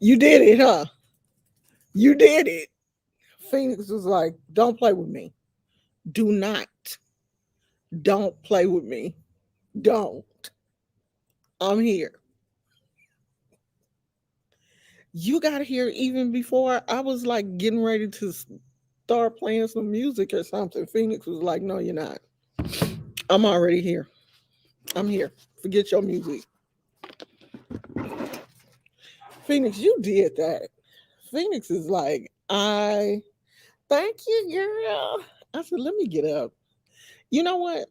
You did it, huh? You did it. Phoenix was like, don't play with me. Do not. Don't play with me. Don't. I'm here. You got here even before I was like getting ready to start playing some music or something. Phoenix was like, no, you're not. I'm already here. I'm here. Forget your music. Phoenix, you did that. Phoenix is like, I thank you, girl. I said, let me get up. You know what?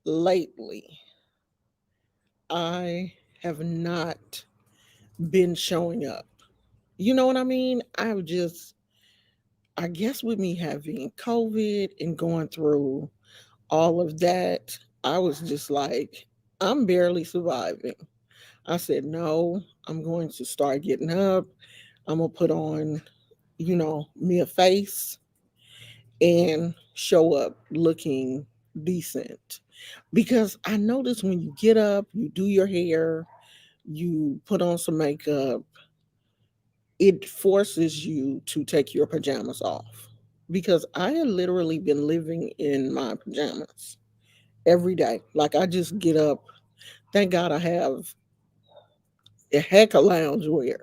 Lately, I have not been showing up. You know what I mean? I've just, I guess with me having COVID and going through all of that, I was just like, I'm barely surviving. I said, no, I'm going to start getting up. I'm going to put on, me a face and show up looking decent. Because I notice when you get up, you do your hair, you put on some makeup, it forces you to take your pajamas off. Because I had literally been living in my pajamas every day. Like I just get up. Thank God I have a heck of loungewear.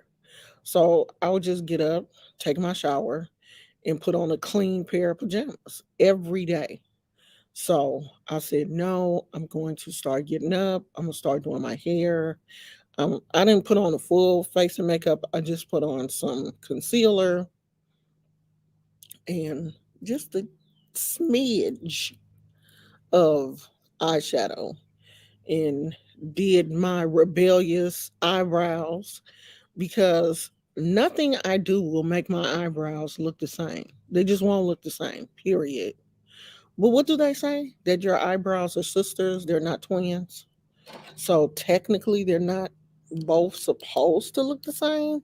So I would just get up, take my shower, and put on a clean pair of pajamas every day. So I said, no, I'm going to start getting up. I'm going to start doing my hair. I didn't put on a full face of makeup. I just put on some concealer and just a smidge of eyeshadow and did my rebellious eyebrows because nothing I do will make my eyebrows look the same. They just won't look the same, period. But what do they say? That your eyebrows are sisters, they're not twins. So technically, they're not both supposed to look the same.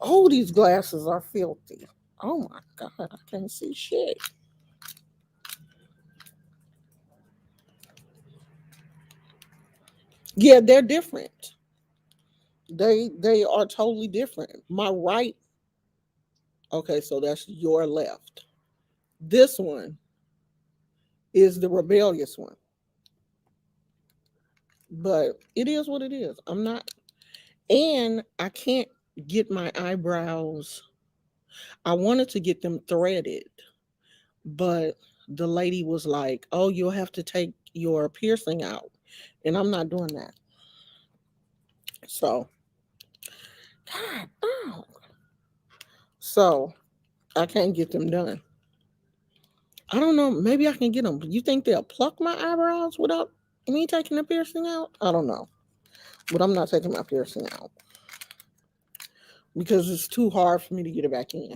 Oh, these glasses are filthy. Oh my God, I can't see shit. Yeah, they're different. They are totally different. My right, okay, so that's your left. This one is the rebellious one. But it is what it is. I'm not, and I can't get my eyebrows. I wanted to get them threaded, but the lady was like, "Oh, you'll have to take your piercing out," and I'm not doing that. So, God, oh, so I can't get them done. I don't know. Maybe I can get them. You think they'll pluck my eyebrows without me taking the piercing out? I don't know, but I'm not taking my piercing out because it's too hard for me to get it back in.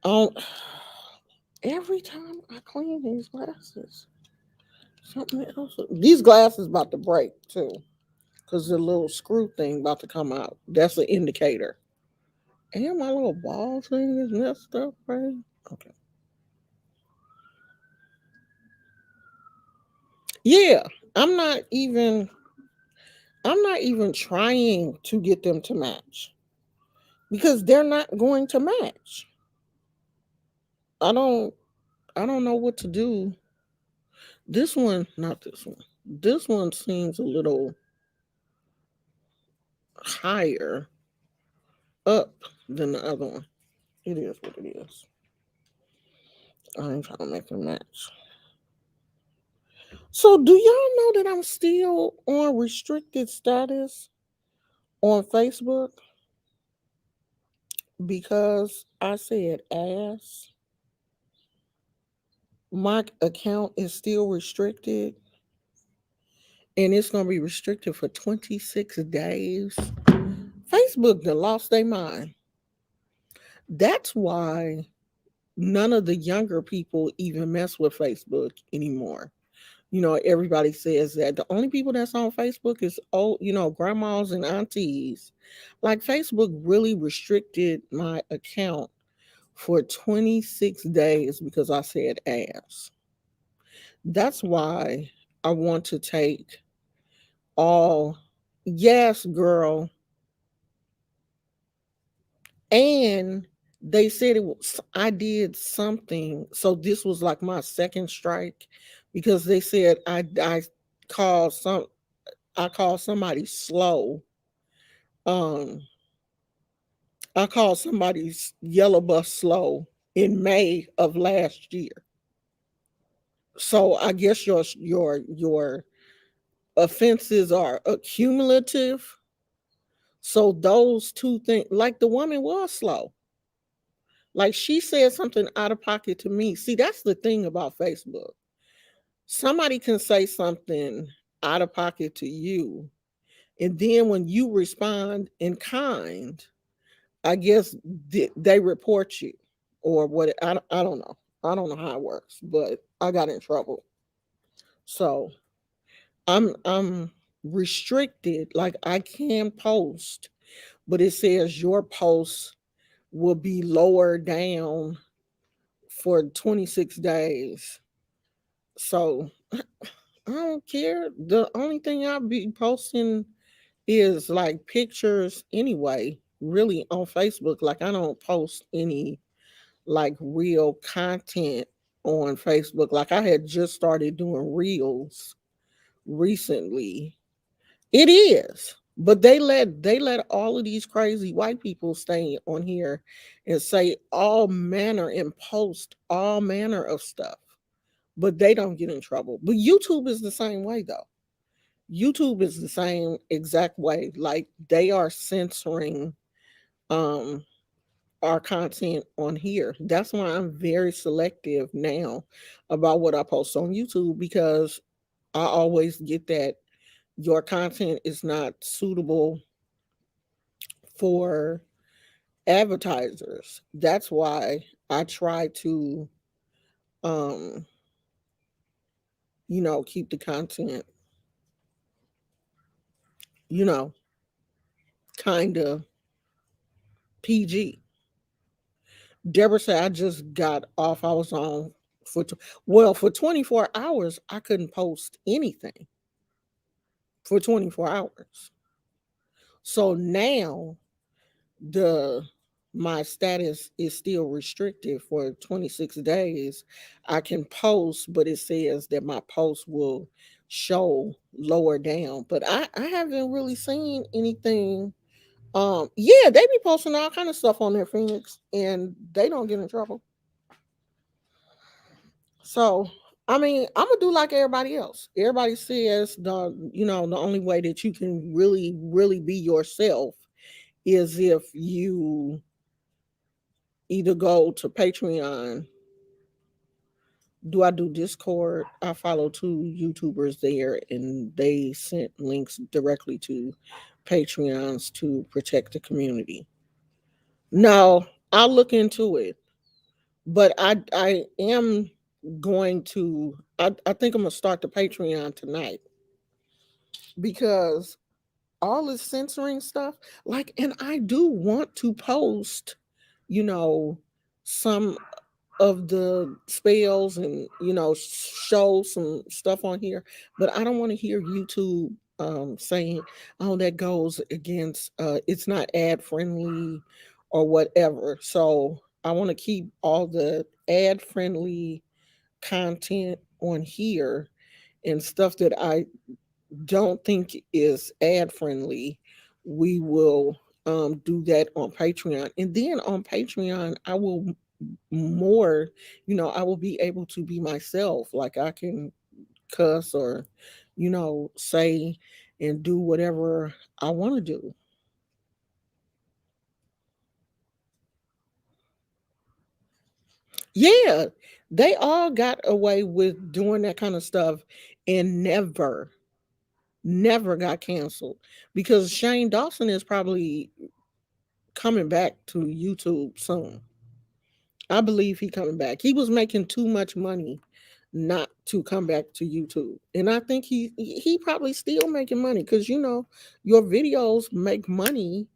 Um, every time I clean these glasses, something else. These glasses about to break too, cause the little screw thing about to come out. That's an indicator. And my little ball thing is messed up, right? Okay. Yeah, I'm not even. I'm not even trying to get them to match because they're not going to match. I don't. I don't know what to do. This one, not this one. This one seems a little higher up than the other one. It is what it is. I ain't trying to make them match. So, do y'all know that I'm still on restricted status on Facebook because I said ass? My account is still restricted and it's going to be restricted for 26 days. Facebook done lost their mind. That's why none of the younger people even mess with Facebook anymore. Everybody says that the only people that's on Facebook is old, grandmas and aunties. Like Facebook really restricted my account for 26 days because I said ass. That's why I want to take all Yes, girl. And they said it was, I did something. So this was like my second strike because they said called some I called somebody slow. Um I called somebody's yellow bus slow in May of last year. So I guess your offenses are accumulative. So those two things, like the woman was slow. Like she said something out of pocket to me. See, that's the thing about Facebook. Somebody can say something out of pocket to you, and then when you respond in kind, I guess they report you or what. I don't know. I don't know how it works, but I got in trouble. So I'm restricted. Like I can post, but it says your post will be lower down for 26 days. So I don't care. The only thing I'll be posting is like pictures anyway, really on Facebook. Like I don't post any like real content on Facebook. Like I had just started doing reels recently. It is. But they let all of these crazy white people stay on here and say all manner and post all manner of stuff. But they don't get in trouble. But YouTube is the same way though. YouTube is the same exact way. Like they are censoring um our content on here. That's why I'm very selective now about what I post on YouTube because I always get that your content is not suitable for advertisers. That's why I try to um keep the content, you know, kind of PG. Deborah said I just got off. I was on for 24 hours. I couldn't post anything for 24 hours. So now the my status is still restricted for 26 days. I can post, but it says that my post will show lower down. But I haven't really seen anything. Yeah, they be posting all kind of stuff on their Phoenix and they don't get in trouble. So I mean, I'm gonna do like everybody else. Everybody says the only way that you can really, really be yourself is if you either go to Patreon. Do I do Discord? I follow two YouTubers there and they sent links directly to Patreons to protect the community. No, I'll look into it. But I am going to I think I'm gonna start the Patreon tonight because all this censoring stuff, like, and I do want to post, you know, some of the spells and show some stuff on here, but I don't want to hear YouTube saying, oh, that goes against it's not ad friendly or whatever. So I want to keep all the ad friendly content on here and stuff that I don't think is ad friendly. We will do that on Patreon, and then on Patreon I will more, I will be able to be myself. Like I can cuss or, say and do whatever I want to do. Yeah, they all got away with doing that kind of stuff and never got canceled because Shane Dawson is probably coming back to YouTube soon. I believe he coming back. He was making too much money not to come back to YouTube. And I think he probably still making money because your videos make money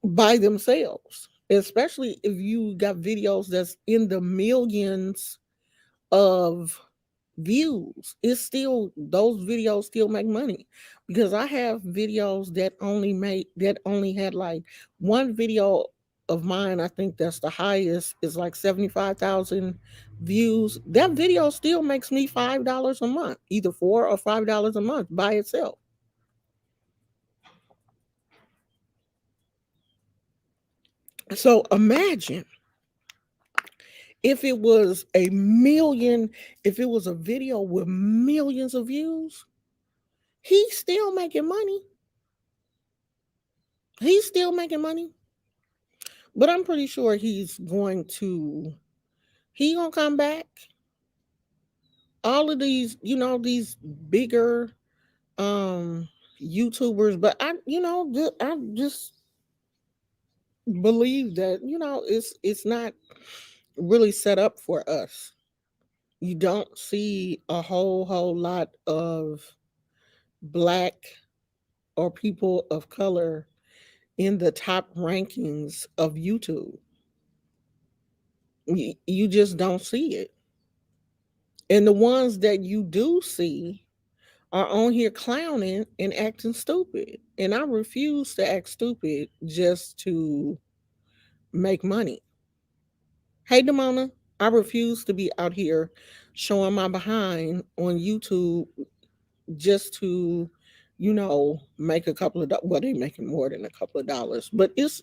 by themselves. Especially if you got videos that's in the millions of views. It's still, those videos still make money, because I have videos that only had like one video of mine. I think that's the highest, is like 75,000 views. That video still makes me $5 a month, either $4 or $5 a month by itself. So imagine if it was a million, if it was a video with millions of views, he's still making money. He's still making money. But I'm pretty sure he gonna come back. All of these, these bigger um YouTubers, but I just believe that, it's not really set up for us. You don't see a whole lot of black or people of color in the top rankings of YouTube. You just don't see it. And the ones that you do see are on here clowning and acting stupid. And I refuse to act stupid just to make money. Hey, Demona, I refuse to be out here showing my behind on YouTube just to, make a couple of well, they making more than a couple of dollars, but it's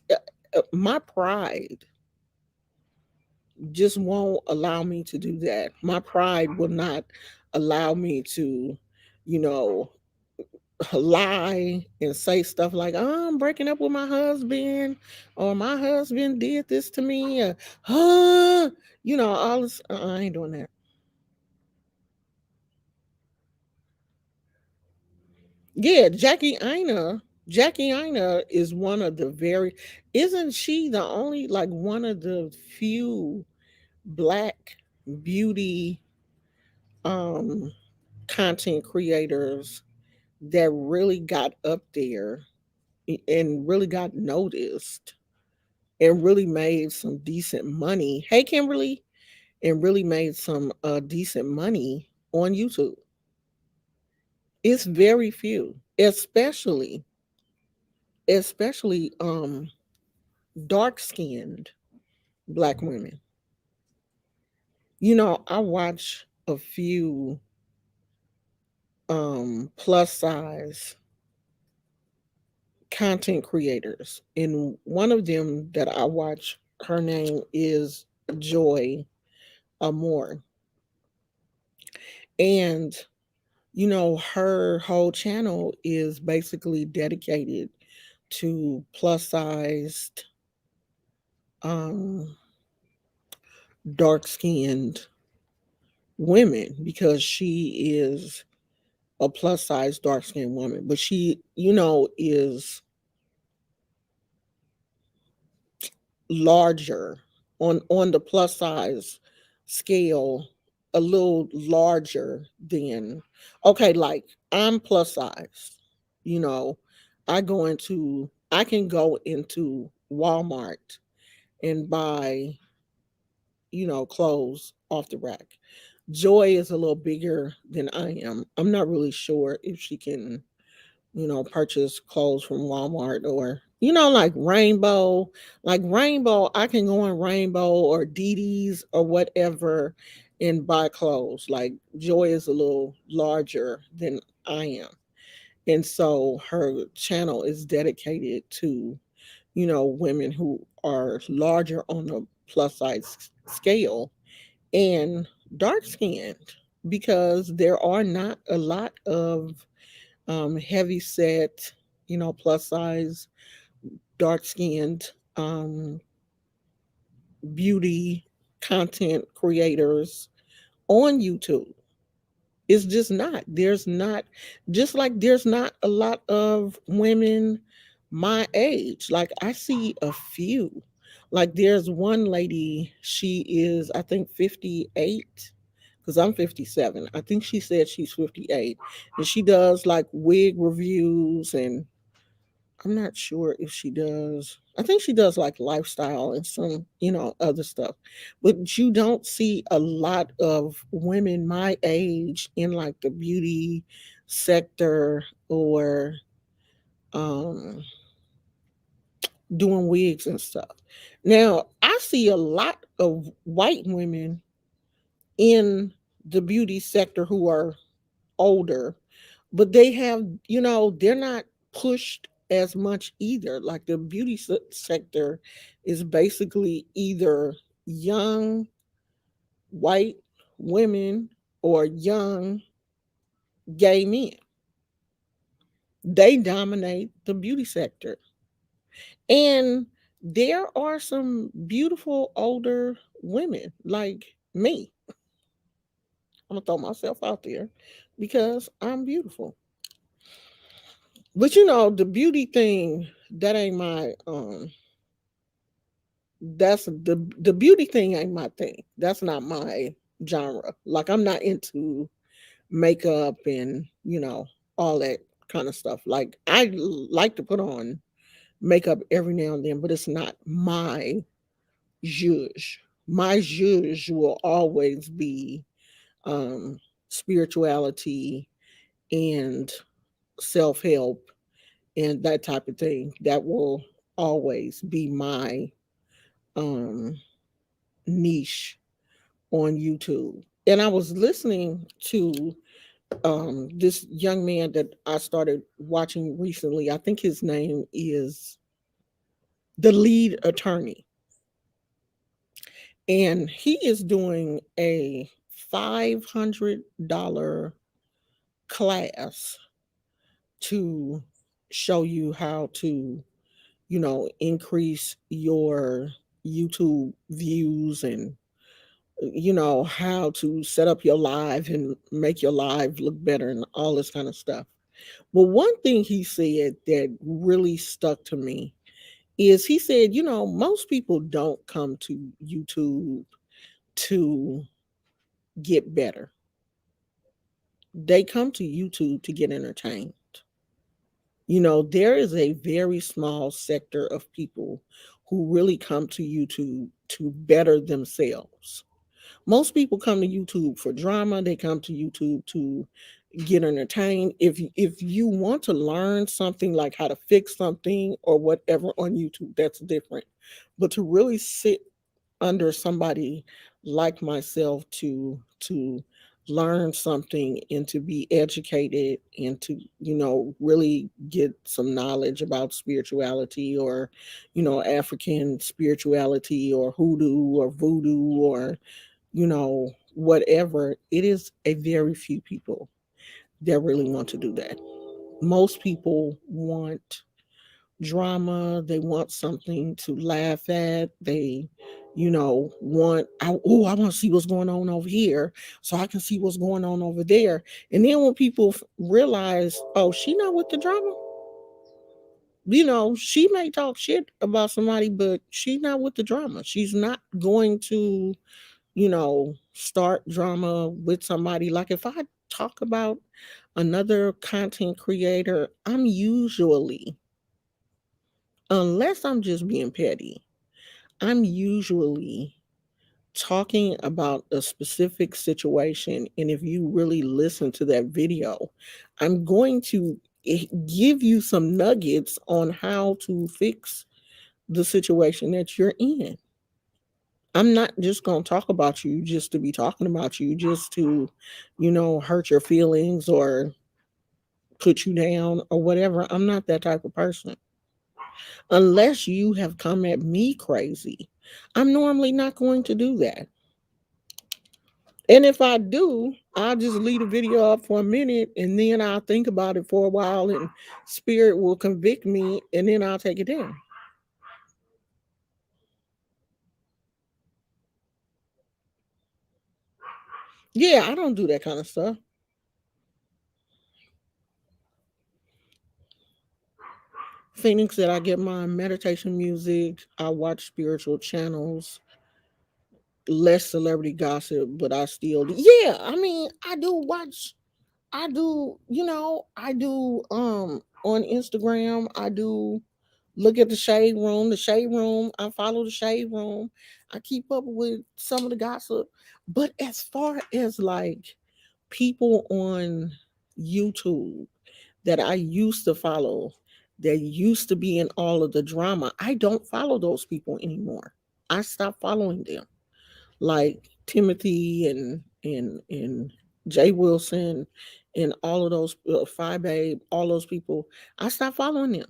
my pride just won't allow me to do that. My pride will not allow me to, you know, lie and say stuff like, "Oh, I'm breaking up with my husband," or "My husband did this to me," or all this. I ain't doing that. Yeah, Jackie Ina is one of the very. Isn't she the only, like, one of the few black beauty um content creators that really got up there and really got noticed and really made some decent money? Hey, Kimberly, and really made some decent money on YouTube. It's very few, especially dark skinned black women. I watch a few plus size content creators, and one of them that I watch, her name is Joy Amore. And her whole channel is basically dedicated to plus sized, um dark skinned women, because she is a plus size dark skinned woman, but she, is larger on the plus size scale, a little larger than, okay, like, I'm plus size. You know, I can go into Walmart and buy, clothes off the rack. Joy is a little bigger than I am. I'm not really sure if she can, purchase clothes from Walmart, or, like Rainbow. Like Rainbow, I can go on Rainbow or DD's or whatever and buy clothes. Like Joy is a little larger than I am. And so her channel is dedicated to, women who are larger on the plus size scale and dark skinned, because there are not a lot of heavy set, plus size, dark skinned beauty content creators on YouTube. It's just not. There's not, just like there's not a lot of women my age. Like I see a few. Like there's one lady, she is, I think, 58, because I'm 57. I think she said she's 58. And she does like wig reviews, and I'm not sure if she does. I think she does like lifestyle and some, other stuff. But you don't see a lot of women my age in like the beauty sector or um doing wigs and stuff. Now, I see a lot of white women in the beauty sector who are older, but they have, they're not pushed as much either. Like the beauty sector is basically either young white women or young gay men. They dominate the beauty sector. And there are some beautiful older women like me. I'm gonna throw myself out there because I'm beautiful. But the beauty thing, that ain't my that's the beauty thing ain't my thing. That's not my genre. Like I'm not into makeup and, all that kind of stuff. Like I like to put on makeup every now and then, but it's not my zhuzh. My zhuzh will always be um spirituality and self-help and that type of thing. That will always be my um niche on YouTube. And I was listening to this young man that I started watching recently. I think his name is The Lead Attorney. And he is doing a $500 class to show you how to, increase your YouTube views and how to set up your live and make your live look better and all this kind of stuff. But one thing he said that really stuck to me is he said, most people don't come to YouTube to get better. They come to YouTube to get entertained. There is a very small sector of people who really come to YouTube to better themselves. Most people come to YouTube for drama. They come to YouTube to get entertained. If you want to learn something like how to fix something or whatever on YouTube, that's different. But to really sit under somebody like myself to learn something and to be educated and to really get some knowledge about spirituality or African spirituality or hoodoo or voodoo or whatever, it is a very few people that really want to do that. Most people want drama, they want something to laugh at, they want I want to see what's going on over here so I can see what's going on over there. And then when people realize, oh, she not with the drama, she may talk shit about somebody, but she's not with the drama. She's not going to start drama with somebody. Like if I talk about another content creator, I'm usually, unless I'm just being petty, I'm usually talking about a specific situation. And if you really listen to that video, I'm going to give you some nuggets on how to fix the situation that you're in. I'm not just going to talk about you just to be talking about you, just to, hurt your feelings or put you down or whatever. I'm not that type of person. Unless you have come at me crazy, I'm normally not going to do that. And if I do, I'll just leave the video up for a minute and then I'll think about it for a while and spirit will convict me and then I'll take it down. Yeah, I don't do that kind of stuff. Phoenix said I get my meditation music, I watch spiritual channels, less celebrity gossip, but I still do. Yeah, I mean, I do watch I do, I do on Instagram, I do look at the shade room. The shade room, I follow the shade room. I keep up with some of the gossip. But as far as like people on YouTube that I used to follow, that used to be in all of the drama, I don't follow those people anymore. I stopped following them. Like Timothy and Jay Wilson and all of those Phi Babe, all those people, I stopped following them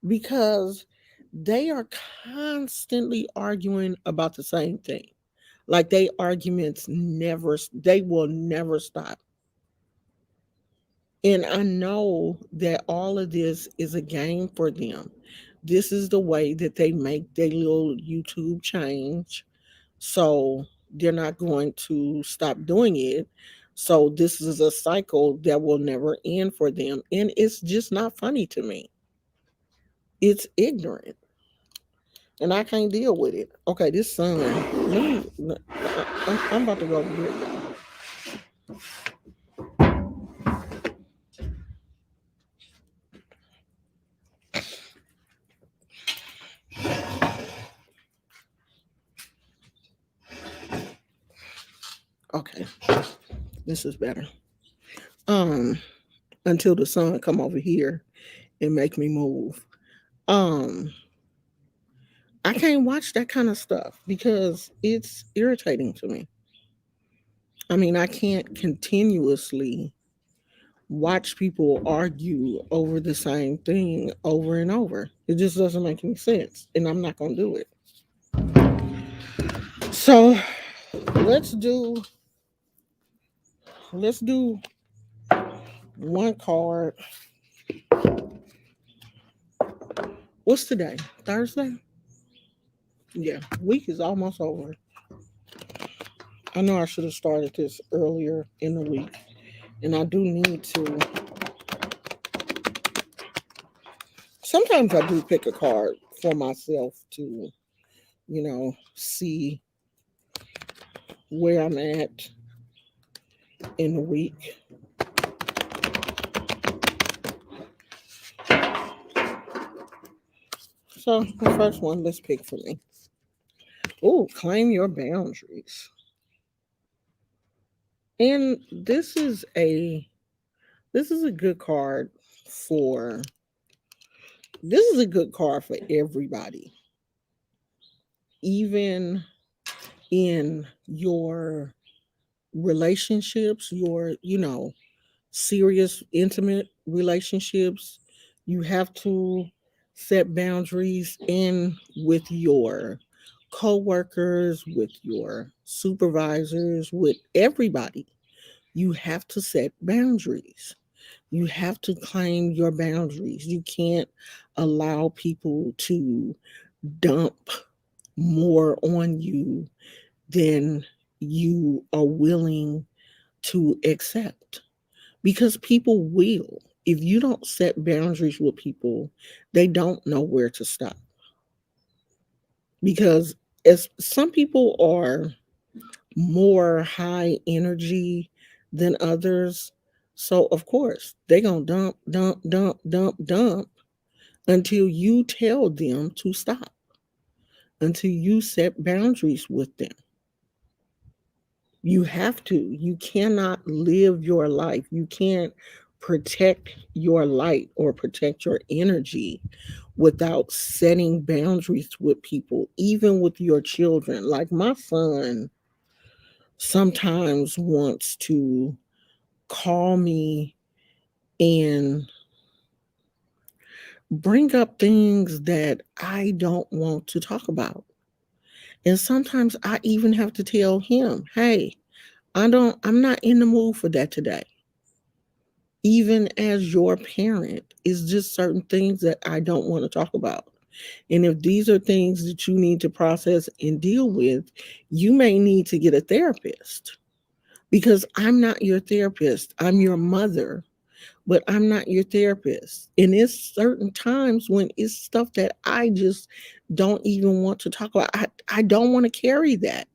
because they are constantly arguing about the same thing. Like they arguments they will never stop. And I know that all of this is a game for them. This is the way that they make their little YouTube change. So they're not going to stop doing it. So this is a cycle that will never end for them. And it's just not funny to me. It's ignorant. And I can't deal with it. Okay, this sun. I'm about to go over here, y'all. Okay, this is better. Um, until the sun come over here and make me move. Um, I can't watch that kind of stuff because it's irritating to me. I mean, I can't continuously watch people argue over the same thing over and over. It just doesn't make any sense, and I'm not going to do it. So, let's do let's do one card. What's today? Thursday? Yeah, week is almost over. I know I should have started this earlier in the week, and I do need to. Sometimes I do pick a card for myself to, see where I'm at in the week. So the first one, let's pick for me. Oh, claim your boundaries. And this is a good card for this is a good card for everybody. Even in your relationships, your, serious intimate relationships, you have to set boundaries in with your coworkers, with your supervisors, with everybody. You have to set boundaries. You have to claim your boundaries. You can't allow people to dump more on you than you are willing to accept, because people will. If you don't set boundaries with people, they don't know where to stop. Because as some people are more high energy than others, so of course they're gonna dump, dump, dump, dump, dump until you tell them to stop, until you set boundaries with them. You have to. You cannot live your life. You can't protect your light or protect your energy without setting boundaries with people, even with your children. Like my son sometimes wants to call me and bring up things that I don't want to talk about. And sometimes I even have to tell him, "Hey, I'm not in the mood for that today." Even as your parent, it's just certain things that I don't want to talk about. And if these are things that you need to process and deal with, you may need to get a therapist, because I'm not your therapist. I'm your mother, but I'm not your therapist. And it's certain times when it's stuff that I just don't even want to talk about. I don't want to carry that.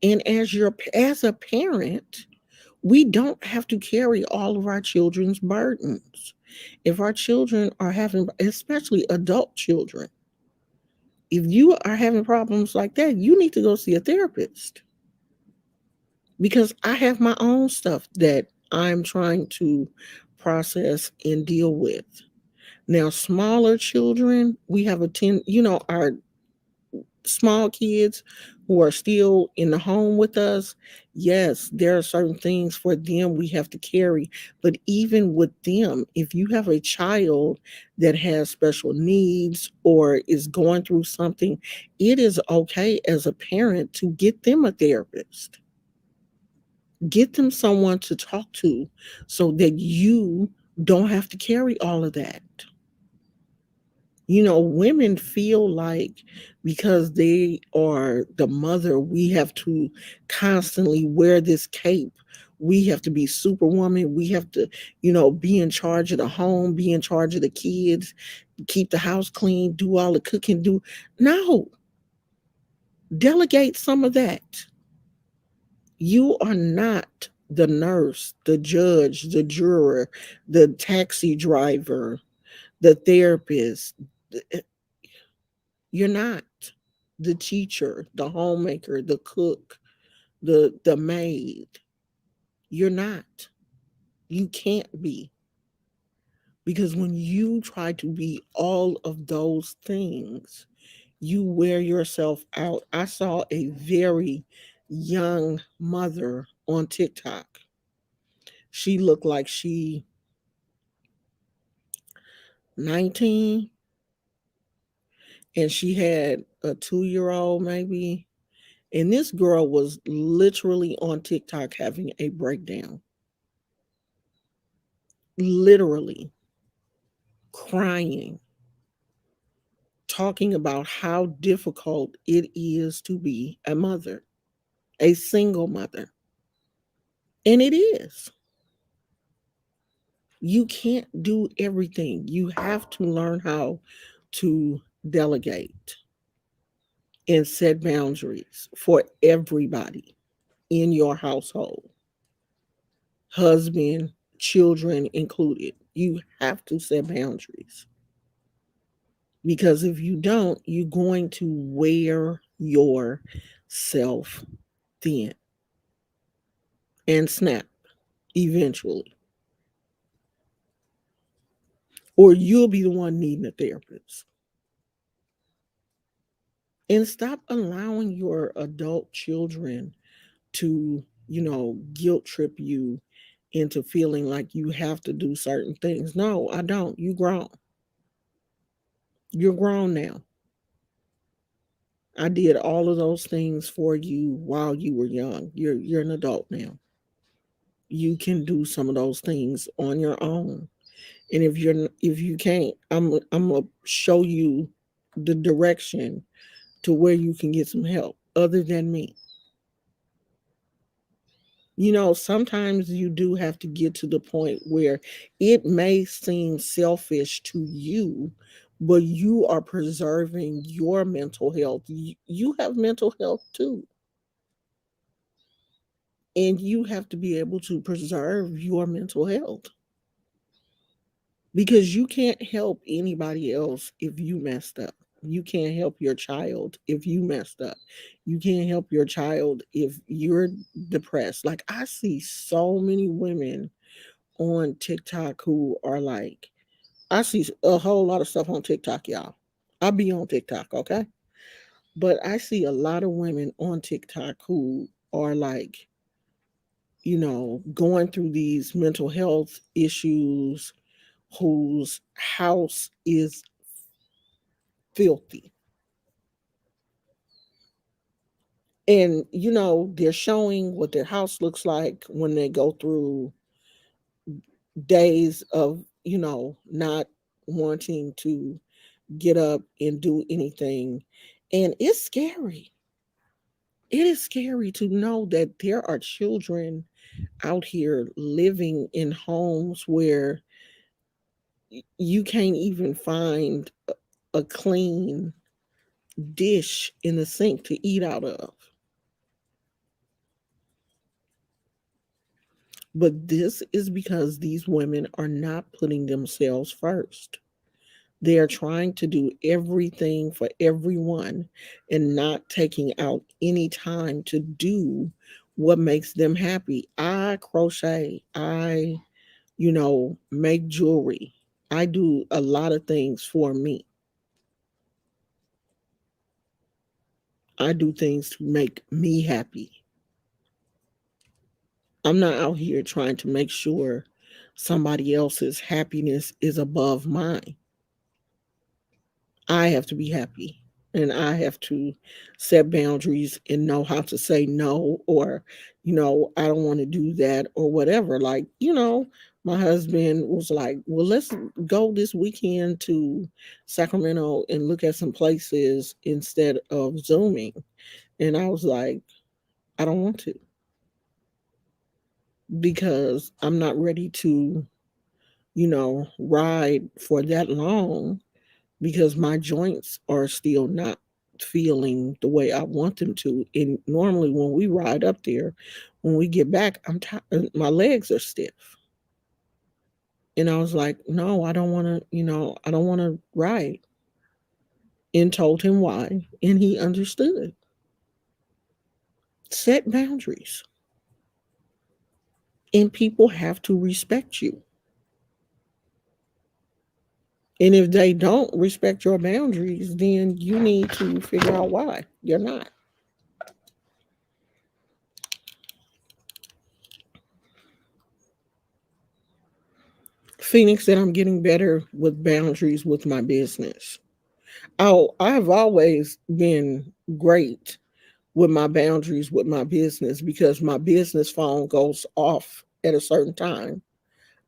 And as a parent, We don't have to carry all of our children's burdens. If our children are having, especially adult children, if you are having problems like that, you need to go see a therapist, because I have my own stuff that I'm trying to process and deal with. Now, smaller children, we have our small kids who are still in the home with us. Yes, there are certain things for them we have to carry. But even with them, if you have a child that has special needs or is going through something, it is okay as a parent to get them a therapist. Get them someone to talk to so that you don't have to carry all of that. Women feel like because they are the mother, we have to constantly wear this cape. We have to be superwoman. We have to, be in charge of the home, be in charge of the kids, keep the house clean, do all the cooking. No, delegate some of that. You are not the nurse, the judge, the juror, the taxi driver, the therapist. You're not the teacher, the homemaker, the cook, the maid. You're not. You can't be. Because when you try to be all of those things, you wear yourself out. I saw a very young mother on TikTok. She looked like she 19, and she had a 2-year old maybe. And this girl was literally on TikTok having a breakdown, literally crying, talking about how difficult it is to be a mother, a single mother. And it is. You can't do everything. You have to learn how to delegate and set boundaries for everybody in your household, husband, children included. You have to set boundaries, because if you don't, you're going to wear yourself thin and snap eventually, or you'll be the one needing a therapist. And stop allowing your adult children to, guilt trip you into feeling like you have to do certain things. No, I don't. You grown. You're grown now. I did all of those things for you while you were young. You're an adult now. You can do some of those things on your own. And if you can't, I'm gonna show you the direction to where you can get some help other than me. Sometimes you do have to get to the point where it may seem selfish to you, but you are preserving your mental health. You have mental health too. And you have to be able to preserve your mental health, because you can't help anybody else if you messed up. You can't help your child if you messed up. You can't help your child if you're depressed. Like, I see so many women on TikTok who are like, I see a whole lot of stuff on TikTok, y'all. I be on TikTok, okay? But I see a lot of women on TikTok who are like, going through these mental health issues, whose house is filthy. And, they're showing what their house looks like when they go through days of, not wanting to get up and do anything. And it's scary. It is scary to know that there are children out here living in homes where you can't even find a clean dish in the sink to eat out of. But this is because these women are not putting themselves first. They are trying to do everything for everyone and not taking out any time to do what makes them happy. I crochet, make jewelry. I do a lot of things for me. I do things to make me happy. I'm not out here trying to make sure somebody else's happiness is above mine. I have to be happy, and I have to set boundaries and know how to say no, or, I don't want to do that or whatever. Like, my husband was like, well, let's go this weekend to Sacramento and look at some places instead of Zooming. And I was like, I don't want to, because I'm not ready to, ride for that long, because my joints are still not feeling the way I want them to. And normally when we ride up there, when we get back, I'm tired. My legs are stiff. And I was like, no, I don't want to, I don't want to ride. And told him why. And he understood. Set boundaries. And people have to respect you. And if they don't respect your boundaries, then you need to figure out why you're not. Phoenix said, I'm getting better with boundaries with my business. Oh, I've always been great with my boundaries with my business, because my business phone goes off at a certain time.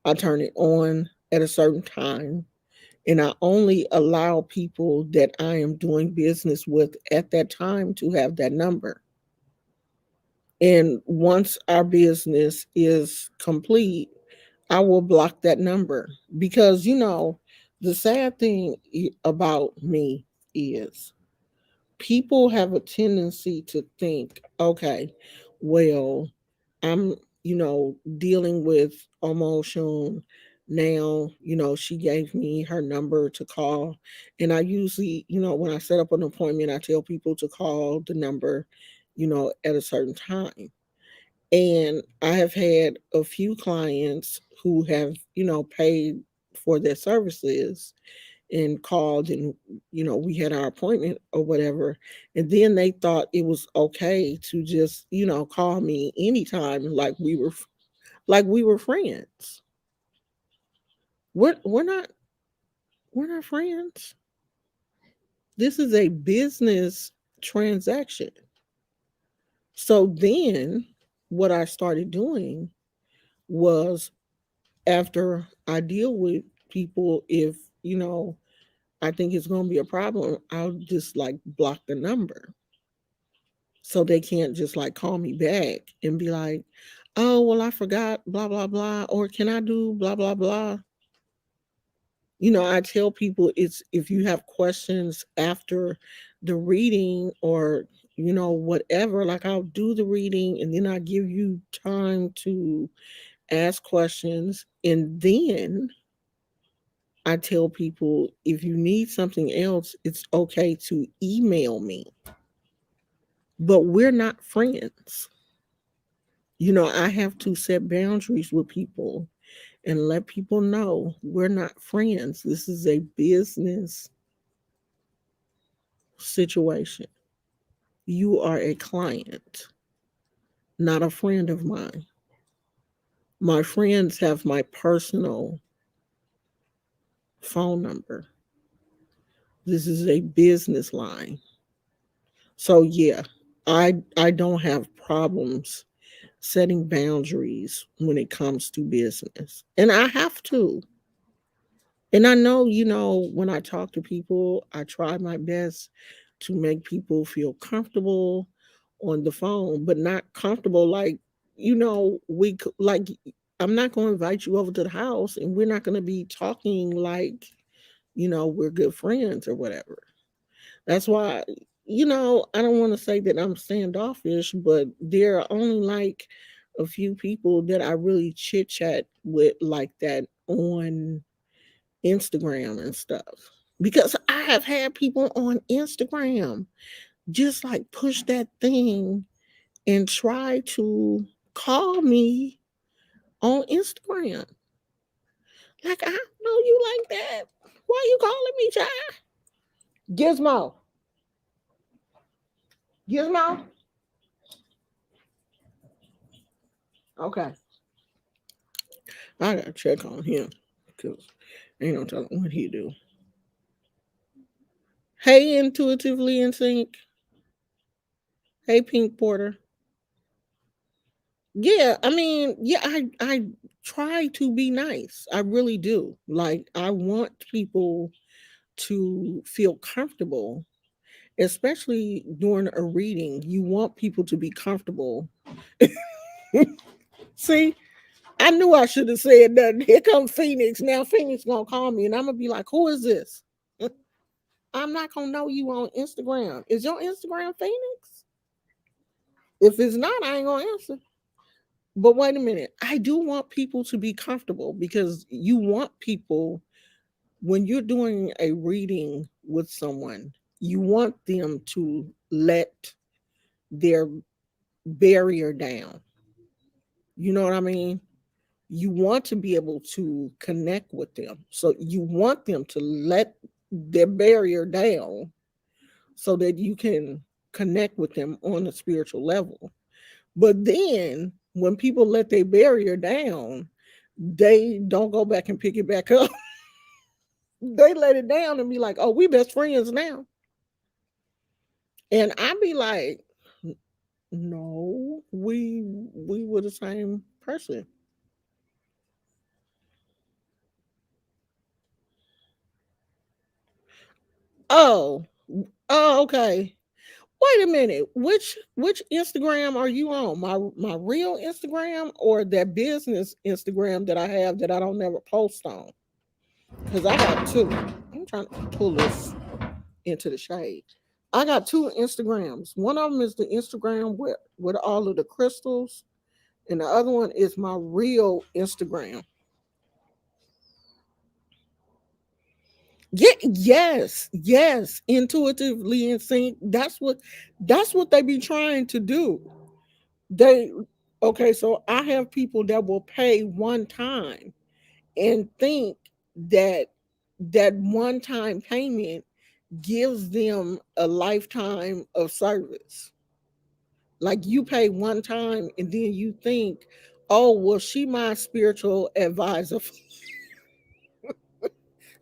I turn it on at a certain time, and I only allow people that I am doing business with at that time to have that number. And once our business is complete, I will block that number, because, the sad thing about me is people have a tendency to think, okay, well, I'm, dealing with emotion now. She gave me her number to call. And I usually, when I set up an appointment, I tell people to call the number, at a certain time. And I have had a few clients who have, paid for their services and called, and, we had our appointment or whatever. And then they thought it was okay to just, call me anytime, like we were friends. We're not friends. This is a business transaction. So then what I started doing was, after I deal with people, if, I think it's going to be a problem, I'll just like block the number, so they can't just like call me back and be like, oh, well, I forgot, blah, blah, blah, or can I do blah, blah, blah. I tell people, it's, if you have questions after the reading, or, whatever, like, I'll do the reading and then I give you time to ask questions. And then I tell people, if you need something else, it's okay to email me, but we're not friends. I have to set boundaries with people and let people know we're not friends. This is a business situation. You are a client, not a friend of mine. My friends have my personal phone number. This is a business line. So yeah, I don't have problems setting boundaries when it comes to business. And I have to. And I know, when I talk to people, I try my best to make people feel comfortable on the phone, but not comfortable like, like, I'm not going to invite you over to the house and we're not going to be talking like, we're good friends or whatever. That's why, I don't want to say that I'm standoffish, but there are only like a few people that I really chit chat with like that on Instagram and stuff. Because I have had people on Instagram just like push that thing and try to call me on Instagram. Like, I don't know you like that. Why you calling me, child? Gizmo. Gizmo? Okay. I gotta check on him because ain't no telling what he do. Hey, intuitively in sync. Hey, Pink Porter. Yeah, I mean, yeah, I try to be nice. I really do. Like, I want people to feel comfortable, especially during a reading. You want people to be comfortable. See, I knew I should have said that. Here comes Phoenix. Now Phoenix gonna call me, and I'm gonna be like, "Who is this?" I'm not gonna know you on Instagram. Is your Instagram Phoenix? If it's not, I ain't gonna answer. But wait a minute. I do want people to be comfortable because you want people when you're doing a reading with someone, you want them to let their barrier down. You know what I mean? You want to be able to connect with them. So you want them to let their barrier down so that you can connect with them on a spiritual level. But then when people let their barrier down, they don't go back and pick it back up. They let it down and be like, "Oh, we best friends now." And I be like, "No, we were the same person." Oh, oh, okay. Wait a minute. Which Instagram are you on? My real Instagram or that business Instagram that I have that I don't never post on? Because I got two. I'm trying to pull this into the shade. I got two Instagrams. One of them is the Instagram with all of the crystals, and the other one is my real Instagram. Yeah, yes, yes. Intuitively in sync. That's what they be trying to do. They okay, so I have people that will pay one time and think that that one time payment gives them a lifetime of service. Like you pay one time and then you think, oh, well, she my spiritual advisor.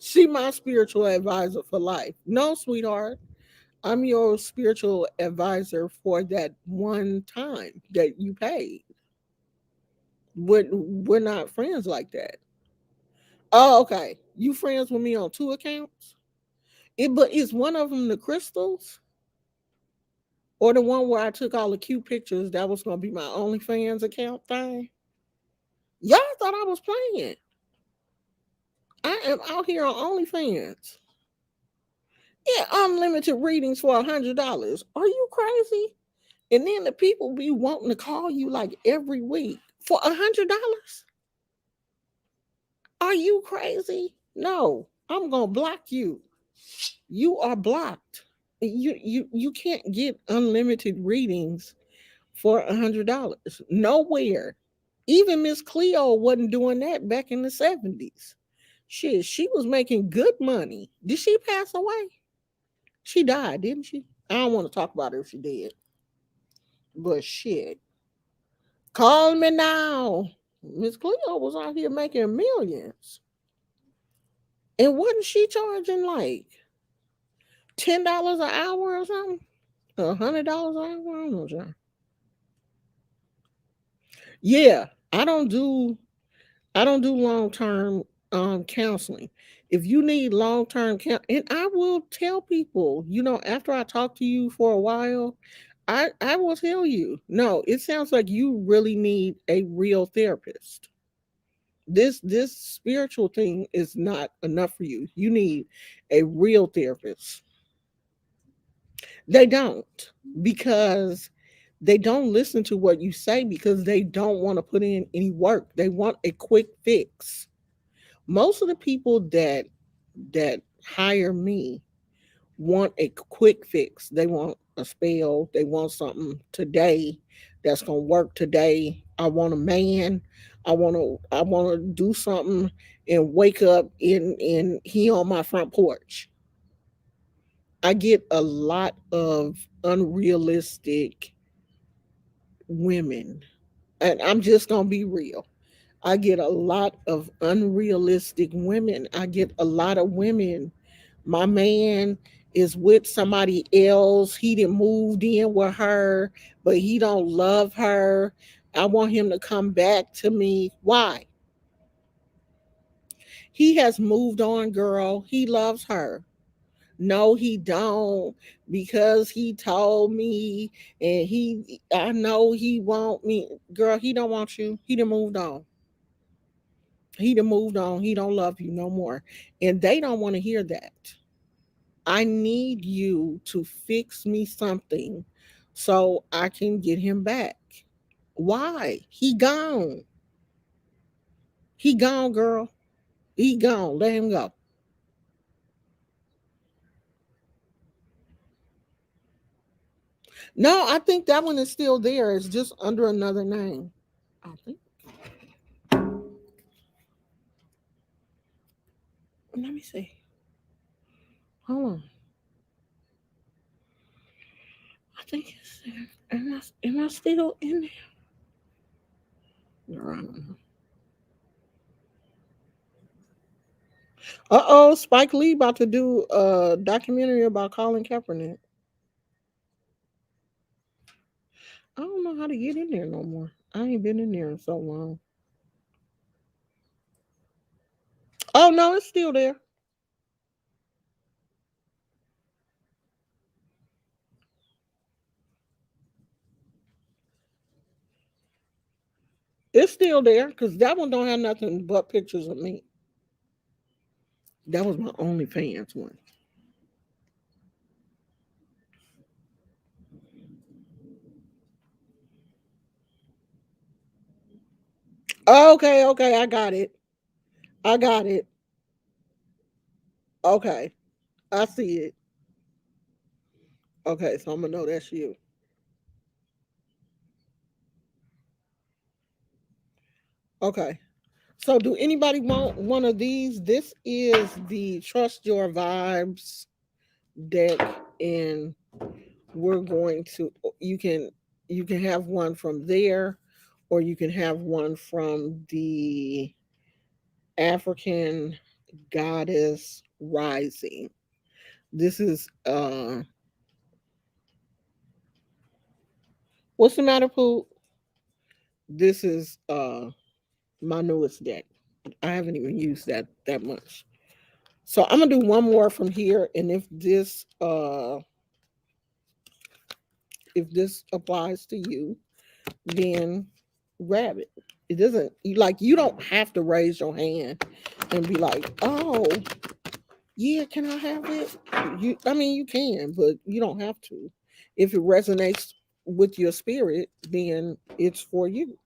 She my spiritual advisor for life. No, sweetheart. I'm your spiritual advisor for that one time that you paid. We're not friends like that. Oh, okay. You friends with me on two accounts? But is one of them the crystals or the one where I took all the cute pictures? That was gonna be my OnlyFans account thing. Y'all thought I was playing. I am out here on OnlyFans. Yeah, unlimited readings for $100. Are you crazy? And then the people be wanting to call you like every week for $100. Are you crazy? No, I'm gonna block you. You are blocked. You can't get unlimited readings for $100 nowhere. Even Miss Cleo wasn't doing that back in the 70s. Shit, she was making good money. Did she pass away? She died, didn't she? I don't want to talk about her if she did. But shit. Call me now. Miss Cleo was out here making millions. And wasn't she charging like $10 an hour or something? $100 an hour? I don't know, John. Yeah, I don't do long term counseling. If you need long term and I will tell people, after I talk to you for a while, I will tell you, no, it sounds like you really need a real therapist. This spiritual thing is not enough for you. You need a real therapist. They don't because They don't listen to what you say because they don't want to put in any work. They want a quick fix. Most of the people that hire me want a quick fix. They want a spell. They want something today that's gonna work today. I want a man. I wanna do something and wake up in he on my front porch. I get a lot of unrealistic women. And I'm just gonna be real. I get a lot of unrealistic women. I get a lot of women. My man is with somebody else. He done moved in with her, but he don't love her. I want him to come back to me. Why? He has moved on, girl. He loves her. No, he don't, because he told me, and I know he want me. Girl, he don't want you. He done moved on. He done moved on. He don't love you no more. And they don't want to hear that. I need you to fix me something so I can get him back. Why? He gone. He gone, girl. He gone. Let him go. No, I think that one is still there. It's just under another name. I think. Let me see. Hold on. I think it's there. Am I still in there? I don't know. Uh-oh, Spike Lee about to do a documentary about Colin Kaepernick. I don't know how to get in there no more. I ain't been in there in so long. Oh no, it's still there. It's still there because that one don't have nothing but pictures of me. That was my OnlyFans one. Okay, okay, I got it. I got it. Okay, I see it. Okay, so I'm gonna know that's you. Okay. So do anybody want one of these? This is the Trust Your Vibes deck, and we're going to you can have one from there, or you can have one from the African Goddess Rising. This is what's the matter, Pooh? This is my newest deck. I haven't even used that much. So I'm gonna do one more from here, and if this applies to you, then grab it. It doesn't you don't have to raise your hand and be like, oh yeah, can I have it? I mean you can, but you don't have to. If it resonates with your spirit, then it's for you.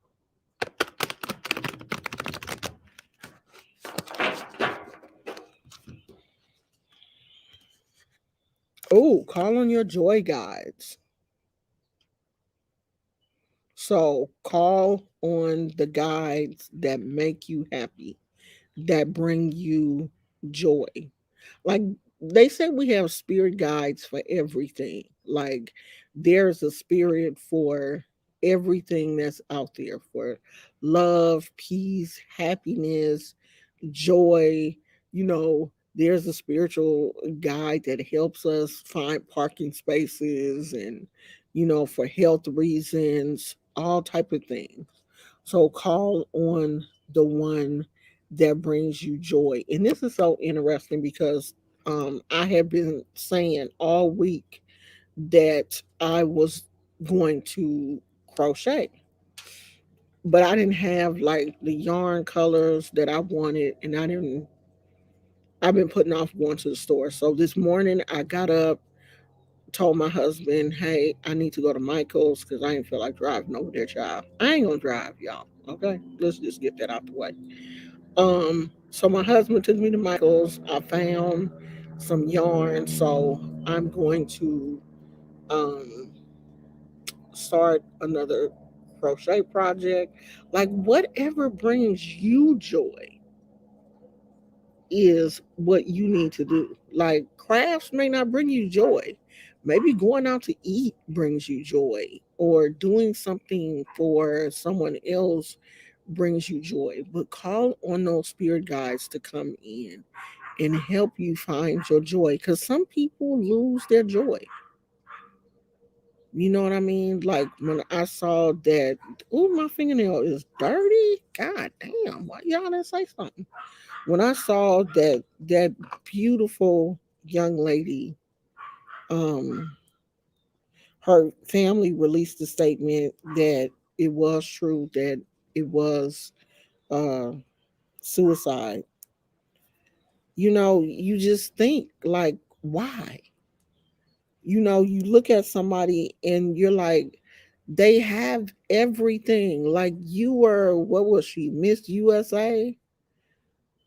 Oh, call on your joy guides. So call on the guides that make you happy, that bring you joy. Like they say we have spirit guides for everything. Like there's a spirit for everything that's out there, for love, peace, happiness, joy. There's a spiritual guide that helps us find parking spaces, and for health reasons, all type of things. So call on the one that brings you joy. And this is so interesting because I have been saying all week that I was going to crochet, but I didn't have like the yarn colors that I wanted, and I've been putting off going to the store. So this morning I got up told my husband, hey, I need to go to Michael's because I ain't feel like driving over there, child. I ain't gonna drive, y'all. Okay, let's just get that out the way. So my husband took me to Michael's. I found some yarn, so I'm going to um start another crochet project. Like whatever brings you joy is what you need to do. Like crafts may not bring you joy. Maybe going out to eat brings you joy, or doing something for someone else brings you joy. But call on those spirit guides to come in and help you find your joy, because some people lose their joy. You know what I mean? Like when I saw that, oh, my fingernail is dirty. God damn, why y'all didn't say something? When I saw that beautiful young lady, um, her family released a statement that it was true that it was uh, suicide. You know, you just think like, why? You know, you look at somebody and you're like, they have everything. Like you were, what was she, Miss USA?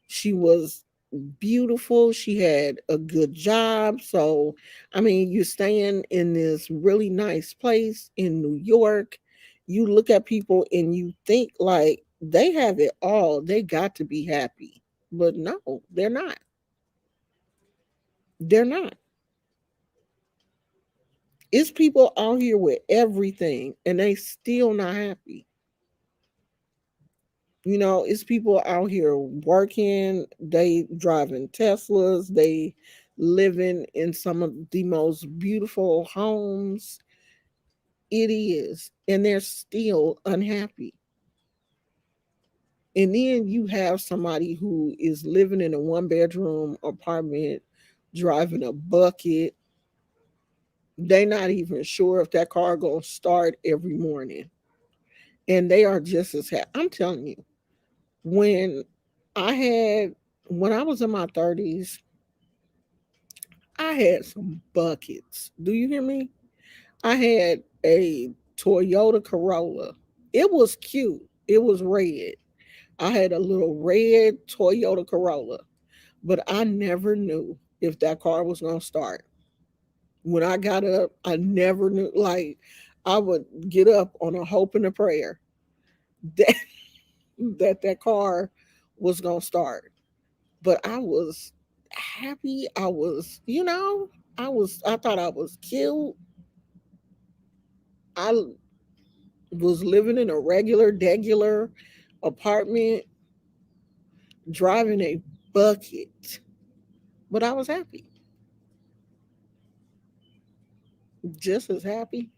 She was beautiful. She had a good job. So, I mean, you're staying in this really nice place in New York. You look at people and you think like they have it all. They got to be happy. But no, they're not. They're not. It's people out here with everything and they still not happy. You know, it's people out here working, they driving Teslas, they living in some of the most beautiful homes. It is, and they're still unhappy. And then you have somebody who is living in a one bedroom apartment, driving a bucket. They not even sure if that car gonna start every morning. And they are just as happy. I'm telling you, when I had when I was in my 30s, I had some buckets. Do you hear me? I had a Toyota Corolla. It was cute. It was red. I had a little red Toyota Corolla, but I never knew if that car was going to start. When I got up, I never knew. Like, I would get up on a hope and a prayer that that car was going to start. But I was happy. I was, I thought I was cute. I was living in a degular apartment, driving a bucket, but I was happy, just as happy.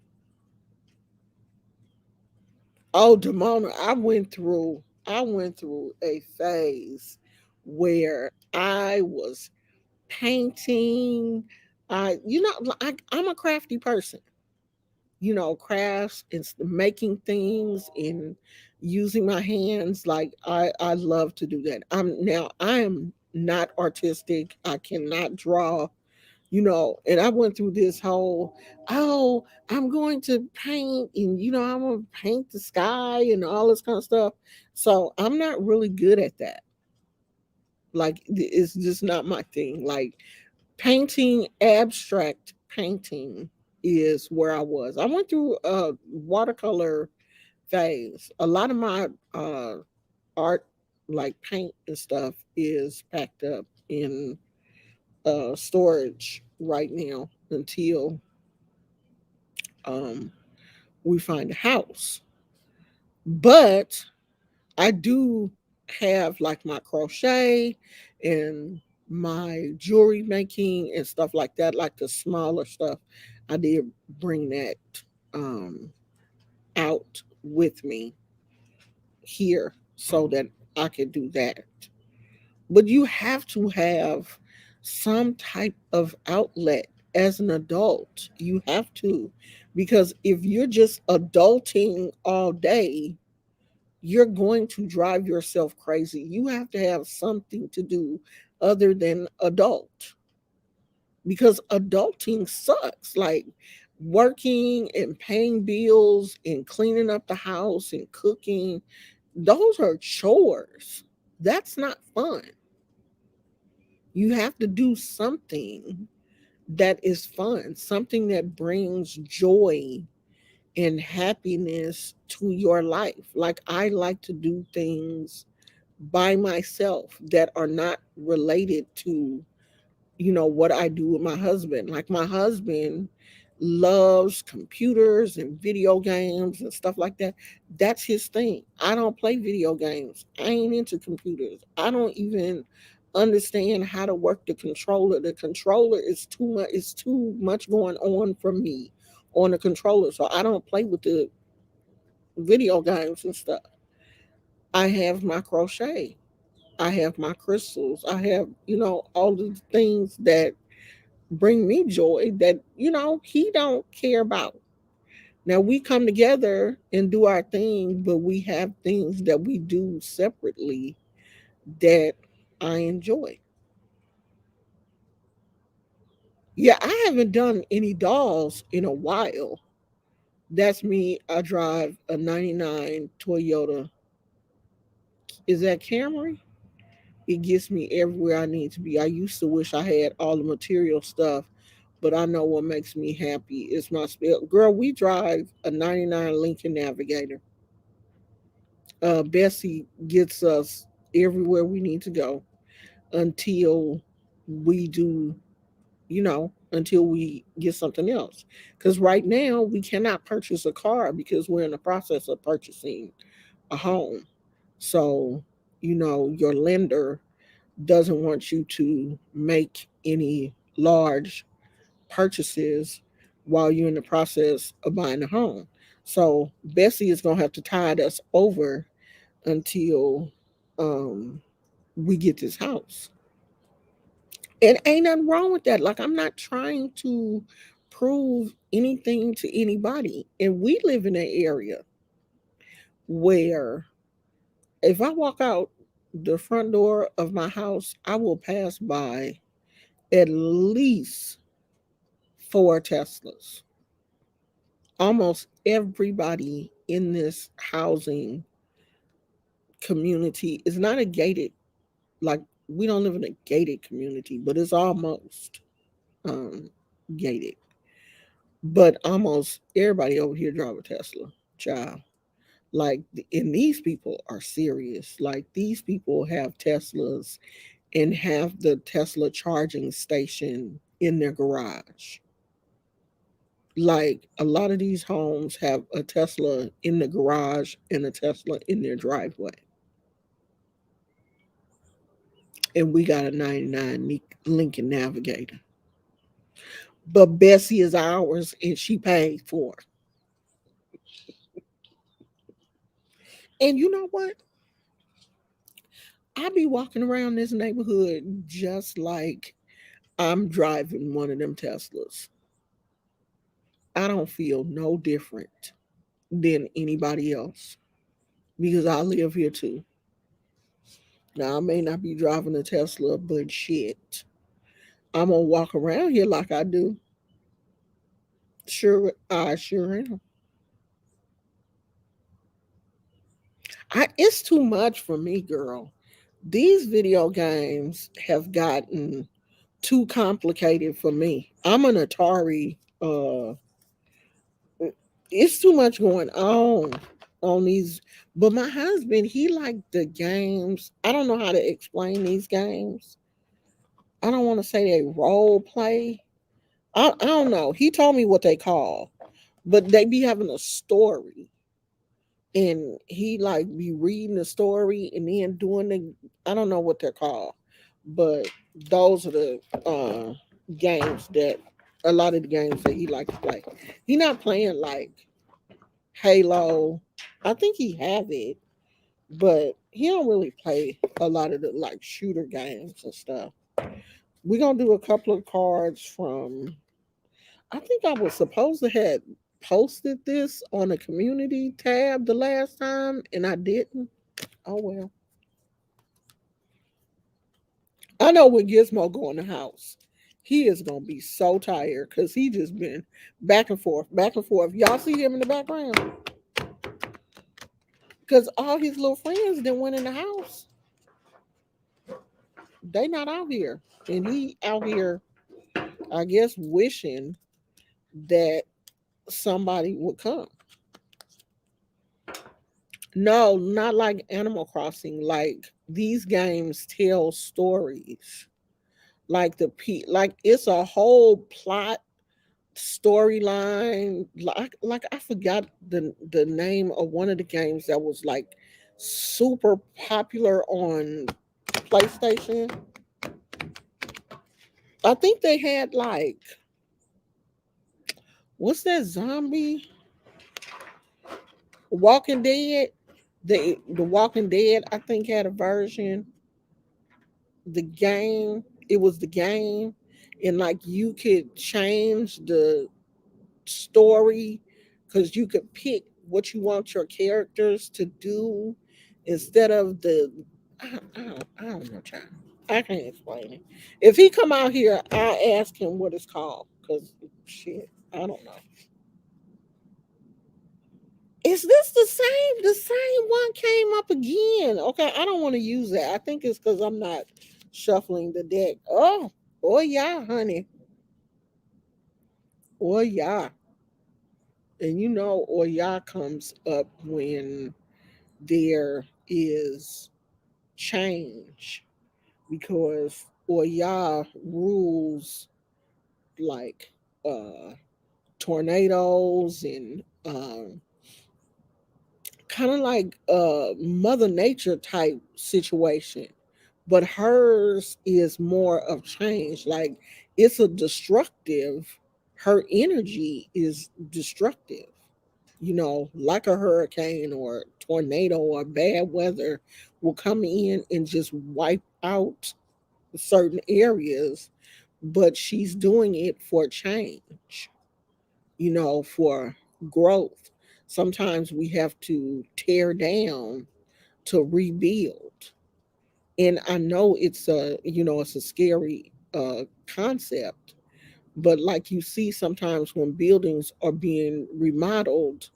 Oh, Demona, I went through a phase where I was painting. I'm a crafty person. You know, crafts and making things and using my hands. Like I love to do that. I am not artistic. I cannot draw, and I went through this whole, oh, I'm going to paint and I'm gonna paint the sky and all this kind of stuff. So I'm not really good at that. Like it's just not my thing. Like painting, abstract painting is where I was. I went through a watercolor phase. A lot of my art, like paint and stuff, is packed up in storage right now until um, we find a house. But I do have like my crochet and my jewelry making and stuff like that, like the smaller stuff. I did bring that um, out with me here so that I could do that. But you have to have some type of outlet as an adult. You have to. Because if you're just adulting all day, you're going to drive yourself crazy. You have to have something to do other than adult. because adulting sucks. Like working and paying bills and cleaning up the house and cooking, those are chores. That's not fun. You have to do something that is fun, something that brings joy and happiness to your life. Like I like to do things by myself that are not related to, what I do with my husband. Like my husband loves computers and video games and stuff like that. That's his thing. I don't play video games. I ain't into computers. I don't even understand how to work the controller. The controller is too much. It's too much going on for me on the controller. So I don't play with the video games and stuff. I have my crochet. I have my crystals. I have, all the things that bring me joy that, he don't care about. Now we come together and do our thing, but we have things that we do separately that I enjoy. Yeah, I haven't done any dolls in a while. That's me. I drive a 99 Toyota. Is that Camry? It gets me everywhere I need to be. I used to wish I had all the material stuff, but I know what makes me happy is my spell. Girl, we drive a 99 Lincoln Navigator. Bessie gets us everywhere we need to go until we do, until we get something else. Because right now we cannot purchase a car because we're in the process of purchasing a home. So, your lender doesn't want you to make any large purchases while you're in the process of buying a home. So Bessie is gonna have to tide us over until um, we get this house. And ain't nothing wrong with that. Like I'm not trying to prove anything to anybody. And we live in an area where if I walk out the front door of my house, I will pass by at least four Teslas. Almost everybody in this housing community is not a gated, like, we don't live in a gated community, but it's almost um, gated. But almost everybody over here drive a Tesla, child. Like, and these people are serious. Like, these people have Teslas and have the Tesla charging station in their garage. Like a lot of these homes have a Tesla in the garage and a Tesla in their driveway. And we got a 99 Lincoln Navigator. But Bessie is ours and she paid for it. And you know what? I be walking around this neighborhood just like I'm driving one of them Teslas. I don't feel no different than anybody else because I live here too. Now, I may not be driving a Tesla, but shit, I'm gonna walk around here like I do. Sure, I sure am. It's too much for me, girl. These video games have gotten too complicated for me. I'm an Atari. It's too much going on these. But my husband, he liked the games. I don't know how to explain these games. I don't want to say they role play. I don't know. He told me what they call, but they be having a story and he like be reading the story and then doing the, I don't know what they're called, but those are the games that a lot of the games that he likes to play. He not playing like Halo. I think he have it, but he don't really play a lot of the like shooter games and stuff. We're gonna do a couple of cards from, I think I was supposed to have posted this on a community tab the last time and I didn't. Oh well. I know when Gizmo go in the house, He is gonna be so tired because he just been back and forth, back and forth. Y'all see him in the background? Because all his little friends that went in the house, they not out here. And he out here, I guess, wishing that somebody would come. No, not like Animal Crossing. Like these games tell stories. Like like it's a whole plot storyline. Like I forgot the name of one of the games that was like super popular on PlayStation. I think they had like, what's that zombie? Walking Dead. The Walking Dead I think had a version. The game, it was the game, and like you could change the story because you could pick what you want your characters to do instead of the I don't know, child. I can't explain it. If he come out here, I ask him what it's called because shit, I don't know. Is this the same? The same one came up again. Okay, I don't want to use that. I think it's because I'm not shuffling the deck. Oh yeah, honey. Oh yeah. And you know, oh yeah comes up when there is change because Oya rules like tornadoes and kind of like mother nature type situation, but hers is more of change. Like it's a destructive, her energy is destructive, like a hurricane or tornado or bad weather will come in and just wipe out certain areas, but she's doing it for change, for growth. Sometimes we have to tear down to rebuild. And I know it's a scary concept, but like you see sometimes when buildings are being remodeled,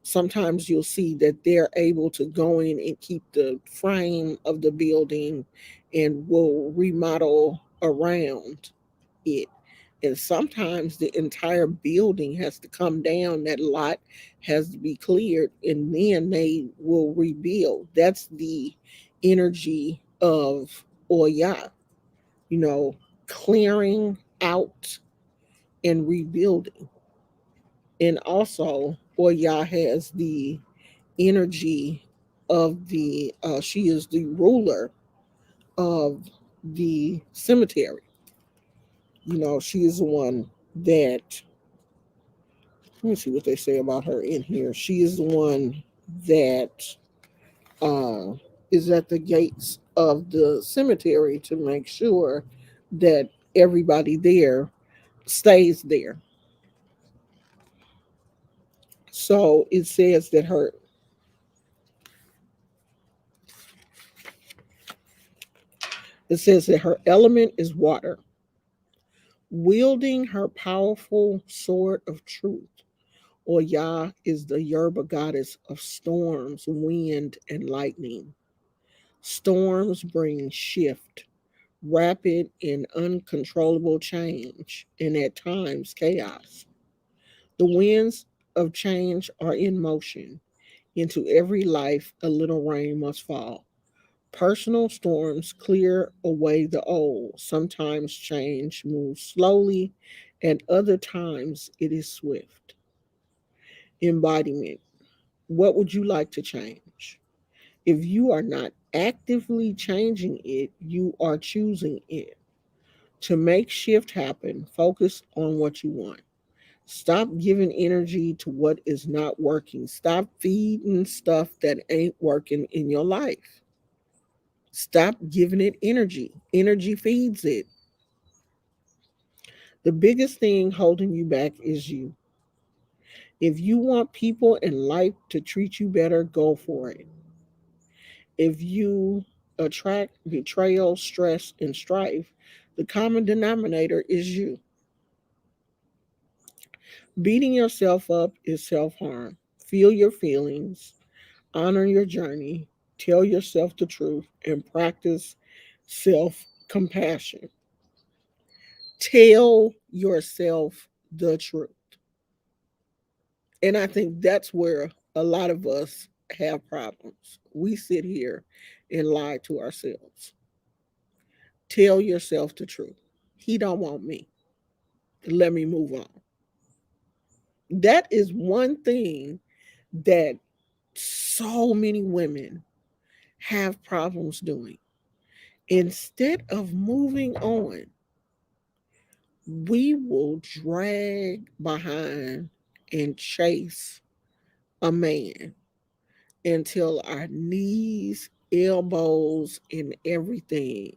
sometimes you'll see that they're able to go in and keep the frame of the building and will remodel around it. And sometimes the entire building has to come down, that lot has to be cleared, and then they will rebuild. That's the energy of Oya, you know, clearing out and rebuilding. And also, Oya has the energy of she is the ruler of the cemetery. She is the one that, let me see what they say about her in here. She is the one that uh, is at the gates of the cemetery to make sure that everybody there stays there. So it says that her element is water, wielding her powerful sword of truth. Oya is the Yoruba goddess of storms, wind, and lightning. Storms bring shift, rapid and uncontrollable change, and at times chaos. The winds of change are in motion. Into every life, a little rain must fall. Personal storms clear away the old. Sometimes change moves slowly, and other times it is swift. Embodiment. What would you like to change? If you are not actively changing it, you are choosing it. To make shift happen, focus on what you want. Stop giving energy to what is not working. Stop feeding stuff that ain't working in your life. Stop giving it energy. Energy feeds it. The biggest thing holding you back is you. If you want people in life to treat you better, go for it. If you attract betrayal, stress, and strife, The common denominator is you. Beating yourself up is self harm. Feel your feelings, honor your journey, tell yourself the truth, and practice self compassion. Tell yourself the truth. And I think that's where a lot of us have problems. We sit here and lie to ourselves. Tell yourself the truth. He don't want me. Let me move on. That is one thing that so many women have problems doing. Instead of moving on, we will drag behind and chase a man until our knees, elbows, and everything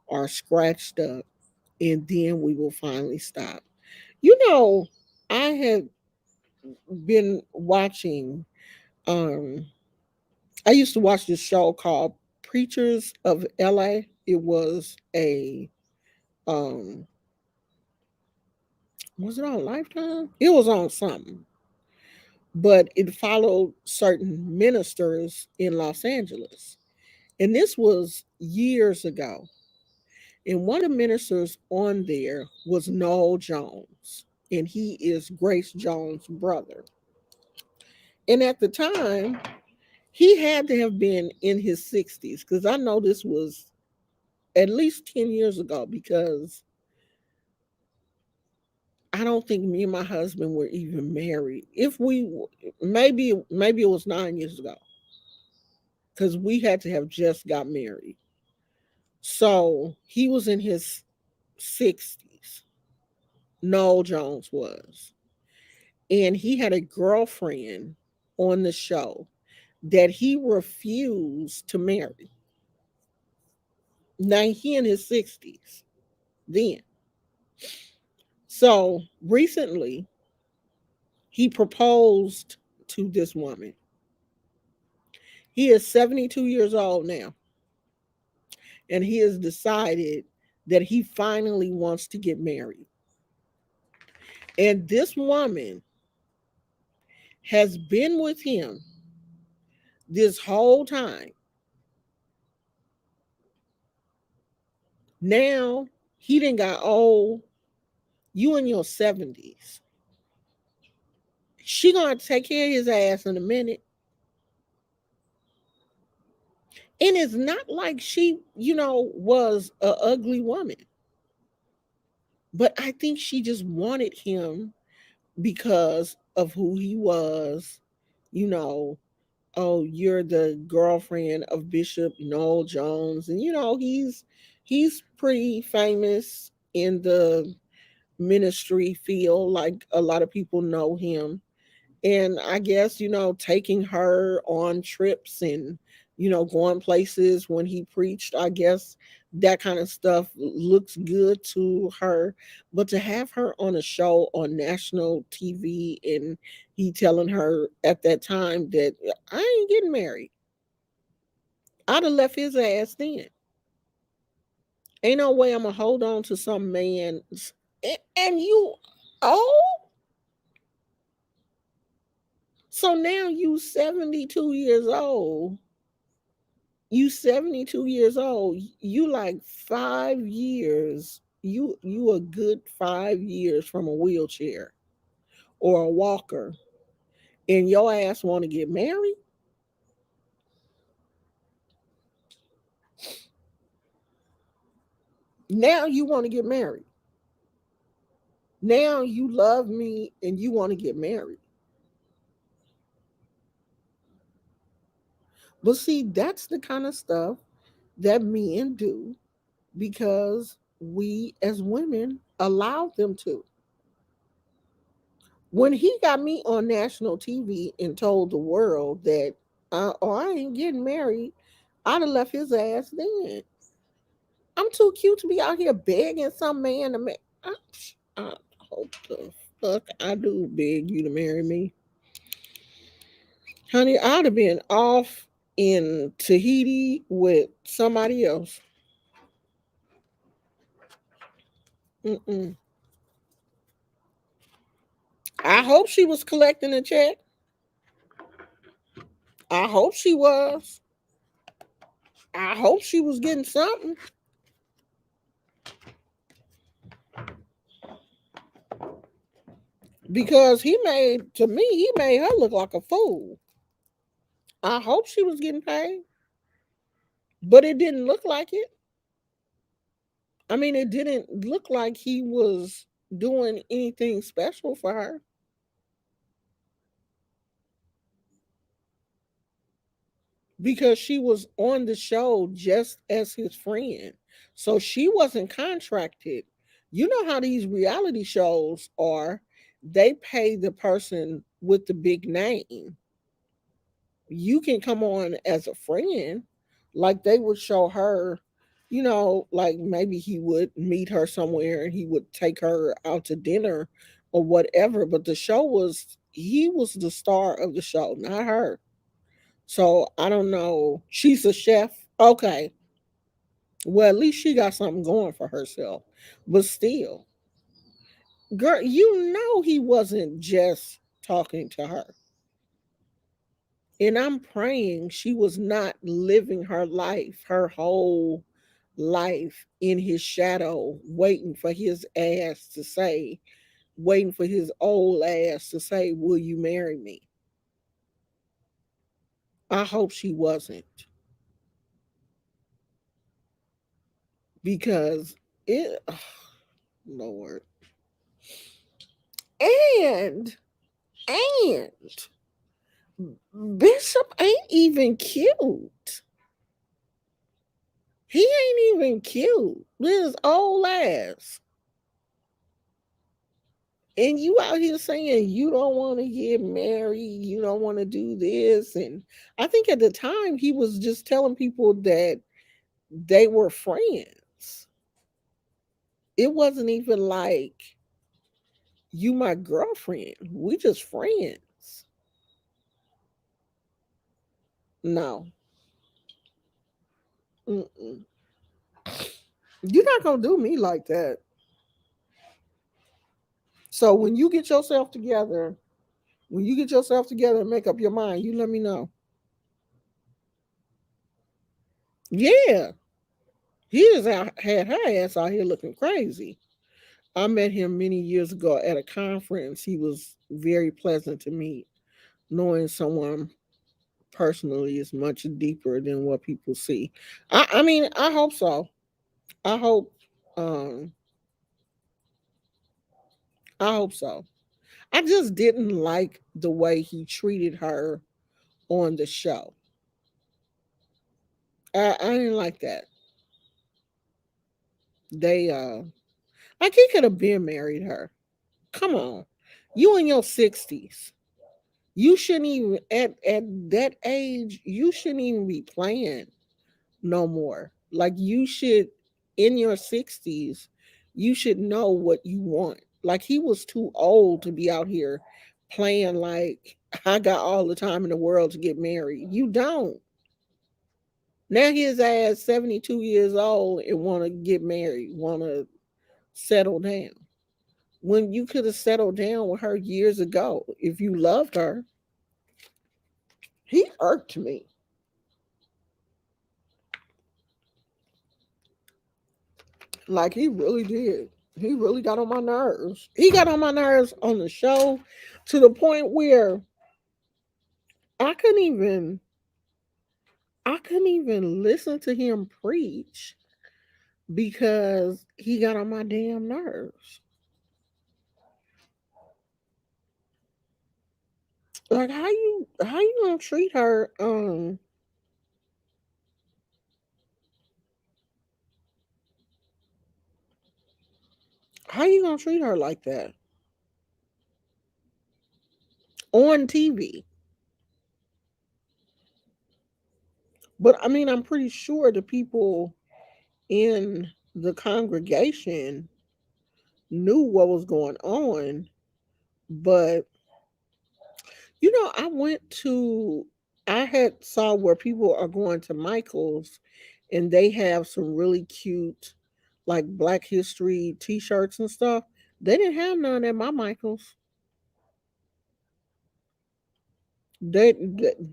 are scratched up, and then we will finally stop. You know, I had been watching, um, I used to watch this show called Preachers of LA. It was a, um, was it on Lifetime? It was on something, but it followed certain ministers in Los Angeles. And this was years ago. And one of the ministers on there was Noel Jones, and he is Grace Jones' brother. And at the time, he had to have been in his 60s because I know this was at least 10 years ago because I don't think me and my husband were even married. If we maybe it was 9 years ago because we had to have just got married. So he was in his 60s. Noel Jones was. And he had a girlfriend on the show that he refused to marry. Now he in his 60s then. So recently he proposed to this woman. He is 72 years old now, and he has decided that he finally wants to get married. And this woman has been with him this whole time. Now he done got old. You in your 70s. She gonna take care of his ass in a minute. And it's not like she, was a ugly woman. But I think she just wanted him because of who he was, you know. Oh, you're the girlfriend of Bishop Noel Jones. And he's pretty famous in the ministry field. Like a lot of people know him. And I guess, taking her on trips and, going places when he preached, I guess that kind of stuff looks good to her. But to have her on a show on national TV and he telling her at that time that I ain't getting married, I'd have left his ass then. Ain't no way I'm going to hold on to some man. And you, oh, so now you 72 years old, you like 5 years, you a good 5 years from a wheelchair or a walker, and your ass want to get married. Now you want to get married. Now you love me and you want to get married. But see, that's the kind of stuff that men do because we as women allow them to. When he got me on national TV and told the world that, oh, I ain't getting married, I'd have left his ass then. I'm too cute to be out here begging some man to marry. I hope the fuck I do beg you to marry me. Honey, I'd have been off in Tahiti with somebody else. Mm-mm. I hope she was collecting a check. I hope she was. I hope she was getting something because he made her look like a fool. I hope she was getting paid, but it didn't look like it. I mean, it didn't look like he was doing anything special for her because she was on the show just as his friend. So she wasn't contracted. You know how these reality shows are, they pay the person with the big name. You can come on as a friend, like they would show her, like maybe he would meet her somewhere and he would take her out to dinner or whatever. But the show was, he was the star of the show, not her. So I don't know. She's a chef. Okay. Well, at least she got something going for herself. But still, girl, you know he wasn't just talking to her. And I'm praying she was not living her life, her whole life in his shadow, waiting for his old ass to say, "Will you marry me?" I hope she wasn't, because it, oh, Lord. And, and Bishop ain't even cute. He ain't even cute. This old ass. And you out here saying you don't want to get married, you don't want to do this. And I think at the time he was just telling people that they were friends. It wasn't even like, you my girlfriend. We just friends. No. Mm-mm. You're not gonna do me like that. So when you get yourself together and make up your mind, you let me know. Yeah. Had her ass out here looking crazy. I met him many years ago at a conference. He was very pleasant to meet. Knowing someone personally is much deeper than what people see. I mean, I hope so. I hope um I hope so. I just didn't like the way he treated her on the show. I didn't like that. They like he could have been married her. Come on. You in your 60s. You shouldn't even at that age, you shouldn't even be playing no more. Like you should, in your 60s, you should know what you want. Like he was too old to be out here playing like I got all the time in the world to get married. You don't. Now his ass 72 years old and want to get married, want to settle down. When you could have settled down with her years ago if you loved her. He irked me. Like he really did. He really got on my nerves. He got on my nerves on the show to the point where I couldn't even I couldn't even listen to him preach because he got on my damn nerves. Like how you gonna treat her how you gonna treat her like that on TV? But I mean, I'm pretty sure the people in the congregation knew what was going on, but I had saw where people are going to Michael's and they have some really cute like Black History T-shirts and stuff. They didn't have none at my Michaels. They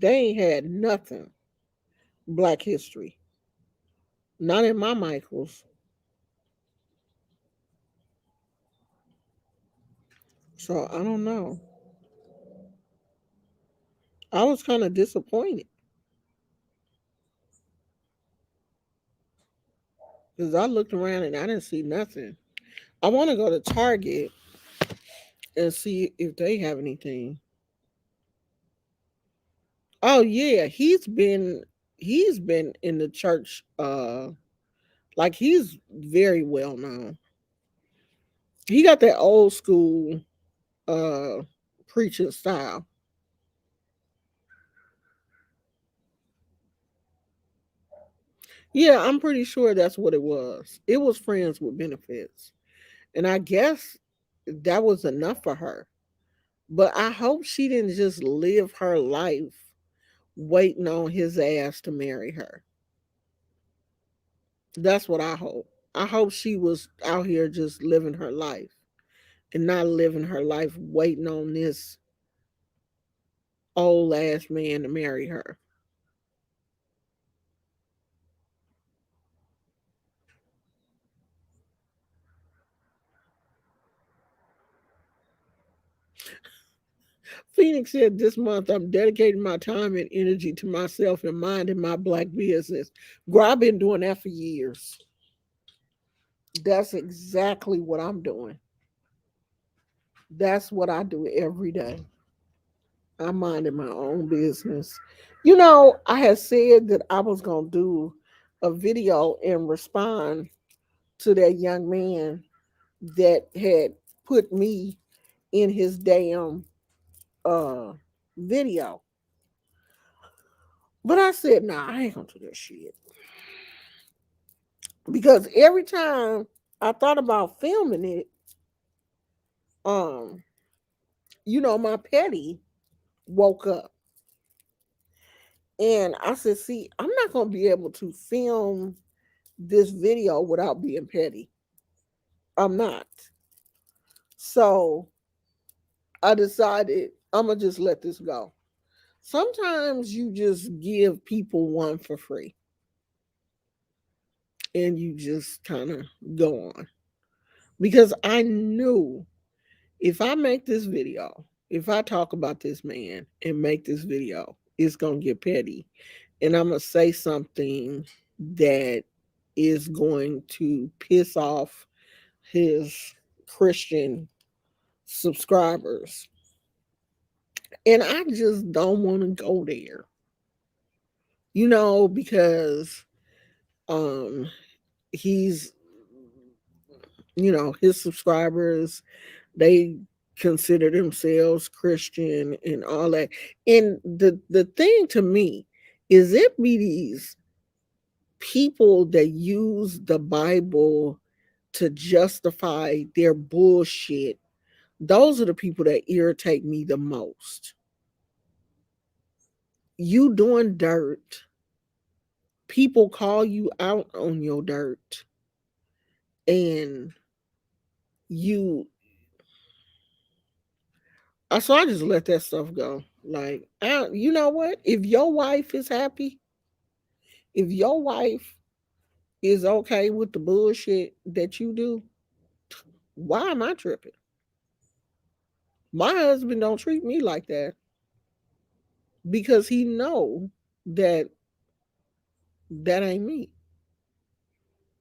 ain't had nothing Black History. Not in my Michaels. So I don't know. I was kind of disappointed because I looked around and I didn't see nothing. I want to go to Target and see if they have anything. Oh yeah, he's been in the church. Like he's very well known. He got that old school uh preaching style. Yeah, I'm pretty sure that's what it was. It was Friends with Benefits. And I guess that was enough for her. But I hope she didn't just live her life waiting on his ass to marry her. That's what I hope. I hope she was out here just living her life and not living her life waiting on this old ass man to marry her. Phoenix said this month I'm dedicating my time and energy to myself and minding my black business. Girl, I've been doing that for years. That's exactly what I'm doing. That's what I do every day. I'm minding my own business. I had said that I was going to do a video and respond to that young man that had put me in his damn uh video. But I said, nah, I ain't gonna do that shit. Because every time I thought about filming it, um, my petty woke up. And I said, see, I'm not gonna be able to film this video without being petty. I'm not. So I decided I'm gonna just let this go. Sometimes you just give people one for free and you just kind of go on. Because I knew if I make this video, if I talk about this man and make this video, it's going to get petty. And I'm going to say something that is going to piss off his Christian subscribers. And I just don't want to go there, because um he's his subscribers, they consider themselves Christian and all that. And the thing to me is it be these people that use the Bible to justify their bullshit. Those are the people that irritate me the most. You doing dirt, people call you out on your dirt, and you so I just let that stuff go. Like, you know what? If your wife is happy, if your wife is okay with the bullshit that you do, why am I tripping? My husband don't treat me like that because he know that that ain't me.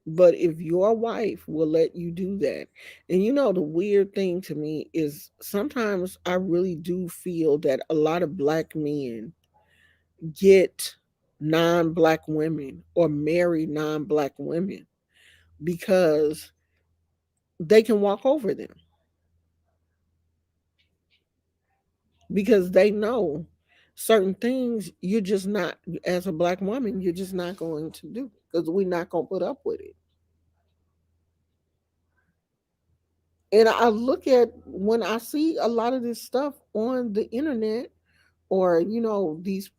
But if your wife will let you do that, and the weird thing to me is sometimes I really do feel that a lot of black men get non-black women or marry non-black women because they can walk over them, because they know certain things you're just not, as a black woman, you're just not going to do because we're not going to put up with it. And I look at when I see a lot of this stuff on the internet, or these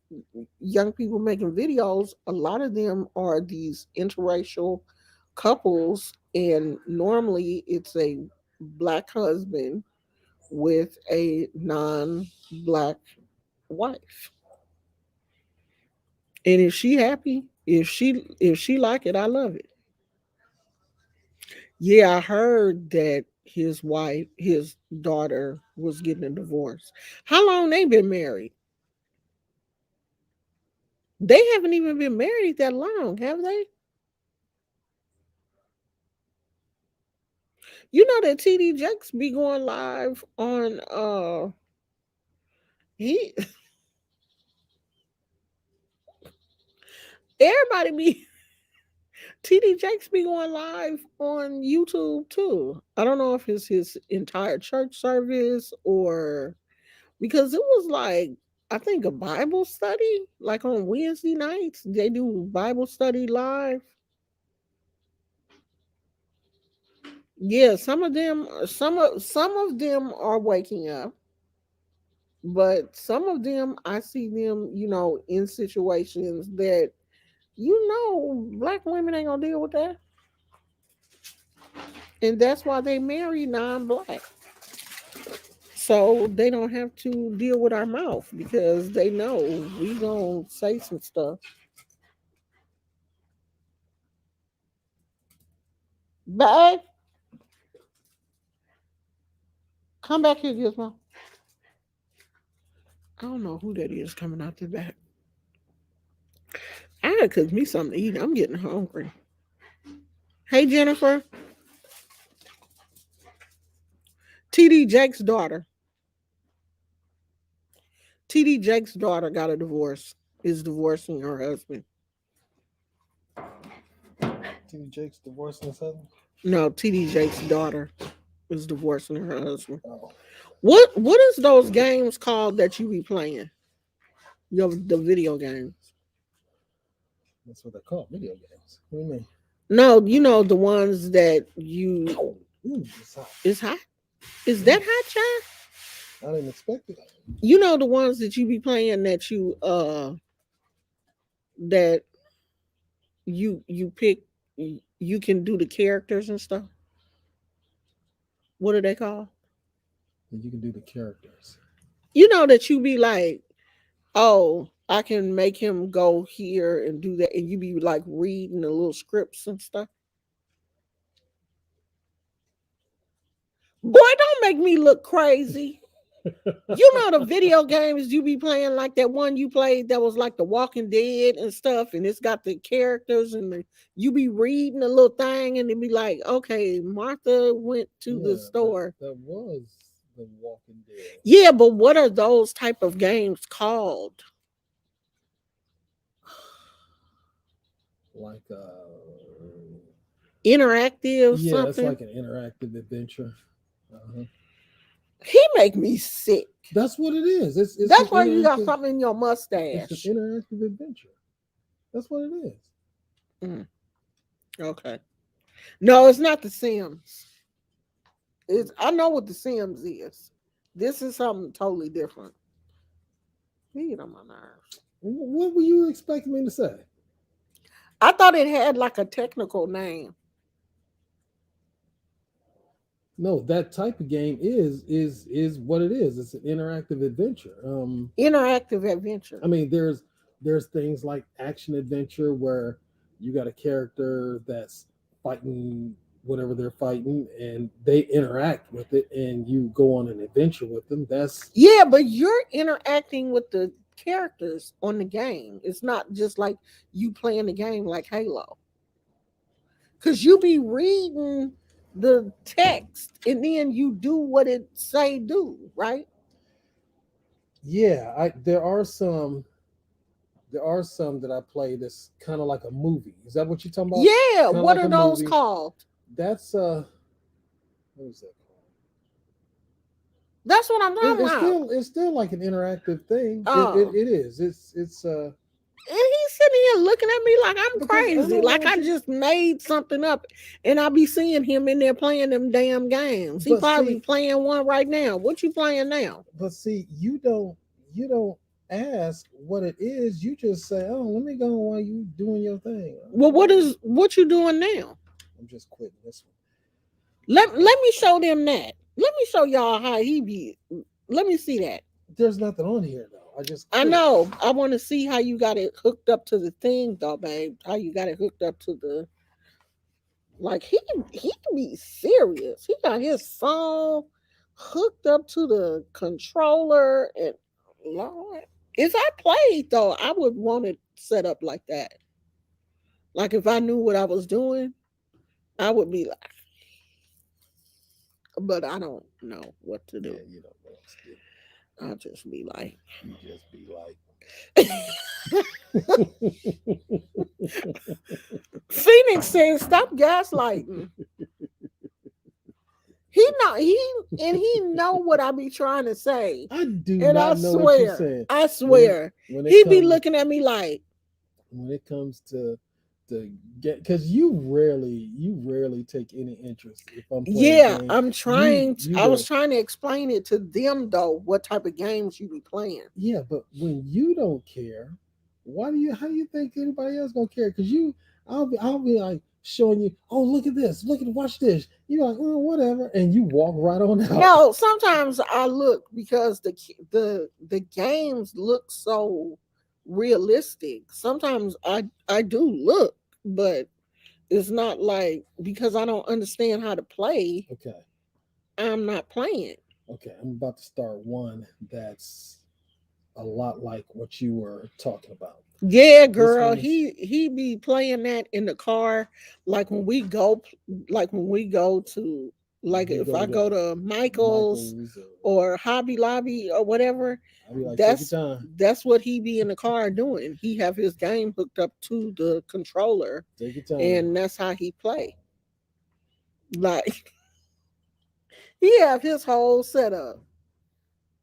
young people making videos, a lot of them are these interracial couples, and normally it's a black husband with a non-black wife. And if she happy, if she like it, I love it. Yeah, I heard that his daughter was getting a divorce. How long they been married? They haven't even been married that long, have they? You know that TD Jakes be going live on he everybody be TD Jakes be going live on YouTube too. I don't know if it's his entire church service or because it was like I think a Bible study, like on Wednesday nights, they do Bible study live. Yeah, some of them are waking up, but some of them I see them, in situations that black women ain't gonna deal with that, and that's why they marry non-black, so they don't have to deal with our mouth because they know we gonna say some stuff. Babe, come back here, Gizmo. I don't know who that is coming out the back. I gotta cook me something to eat. I'm getting hungry. Hey, Jennifer, TD Jake's daughter. TD Jake's daughter got a divorce. Is divorcing her husband. TD Jakes divorcing his husband. No, TD Jake's daughter is divorcing her husband. Oh, What is those games called that you be playing? The video games. that's what they call video games. What do you mean? No, the ones that you. Oh, it's hot. It's hot. Is that hot, child? I didn't expect it. The ones that you be playing that you pick. You can do the characters and stuff. What are they called? And you can do the characters. That you be like, oh, I can make him go here and do that, and you be like reading the little scripts and stuff. Boy, don't make me look crazy. The video games you be playing, like that one you played that was like The Walking Dead and stuff, and it's got the characters and you be reading a little thing, and it be like, okay, Martha went to the Yeah, store. that was the Walking Dead. Yeah, but what are those type of games called? Like Interactive yeah, it's something? like an interactive adventure. Uh-huh. He make me sick. That's what it is. It's That's an why you got interactive. something in your It's mustache. an interactive adventure. That's what it is. Mm, okay. No, it's not The Sims. I know what The Sims is. This is something totally different. You get on my nerves. What were you expecting me to say? I thought it had like a technical name. No, that type of game is what it is. It's an interactive adventure. Interactive adventure. I mean, there's things like action adventure where you got a character that's fighting whatever they're fighting, and they interact with it, and you go on an adventure with them. That's Yeah, but you're interacting with the characters on the game. It's not just like you playing the game like Halo. Cause you be reading the text and then you do what it say do, right? yeah. I there are some that I play that's kind of like a movie. Is that what you're talking about? Yeah, Kind of what like are a those movie. called? That's what is that called? That's what I'm It, talking it's about. still it's still like an interactive thing. Oh. It is. It's And he's sitting here looking at me like I'm because I crazy, know like why. I just made something up, and I be seeing him in there playing them damn games. He But probably see, playing one right now. What you playing now? you don't ask what it is. You just say, "Oh, let me go while you doing your thing." Well, what you doing now? I'm just quitting this one. Let me show them that. Let me show y'all how he be. Let me see that. There's nothing on here though. I just I quit. know. I want to see how you got it hooked up to the thing, though, babe. How you got it hooked up to the like he be serious. He got his phone hooked up to the controller and Lord, if I played though, I would want it set up like that. Like if I knew what I was doing, I would be like, but I don't know what to Yeah, do. you don't know what to do. I'll just be like, You just be like, Phoenix says, "Stop gaslighting." He know what I be trying to say, I do and not know what you're saying. I swear, When he it be comes looking at me like, when it comes to get, because you rarely take any interest if I'm playing yeah, games. I'm trying. You I was don't. trying to explain it to them though, what type of games you be playing. Yeah, but when you don't care, why do you? How do you think anybody else gonna care? Because I'll be like showing you. Oh, look at this. Watch this. You're like, oh, whatever, and you walk right on out. No, sometimes I look because the games look so realistic. Sometimes I do look, but it's not like because I don't understand how to play, Okay, I'm not playing. okay. I'm about to start one that's a lot like what you were talking about. Yeah, This girl, one is he be playing that in the car like when we go to like you if go I to go go to Michael's Michael's or Hobby Lobby or whatever, I'll be like, take your that's time, that's what he be in the car doing. He have his game hooked up to the controller take your time. and that's how he play. Like he have his whole setup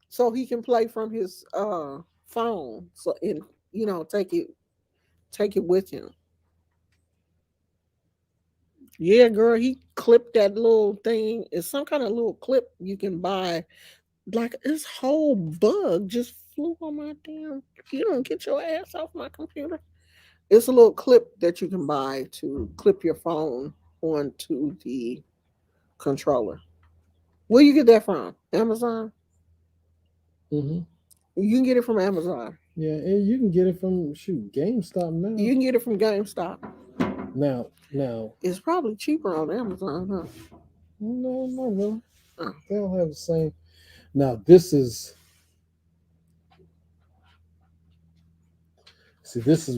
so he can play from his phone. So and take it with him. Yeah, girl, he clipped that little thing. It's some kind of little clip you can buy. Like this whole bug just flew on my damn. You don't get your ass off my computer. It's a little clip that you can buy to clip your phone onto the controller. Where you get that from? Amazon? Hmm. You can get it from Amazon. Yeah, and you can get it from GameStop You now. can get it from GameStop. Now, It's probably cheaper on Amazon, huh? no, not really. Oh. They all have the same. Now, this is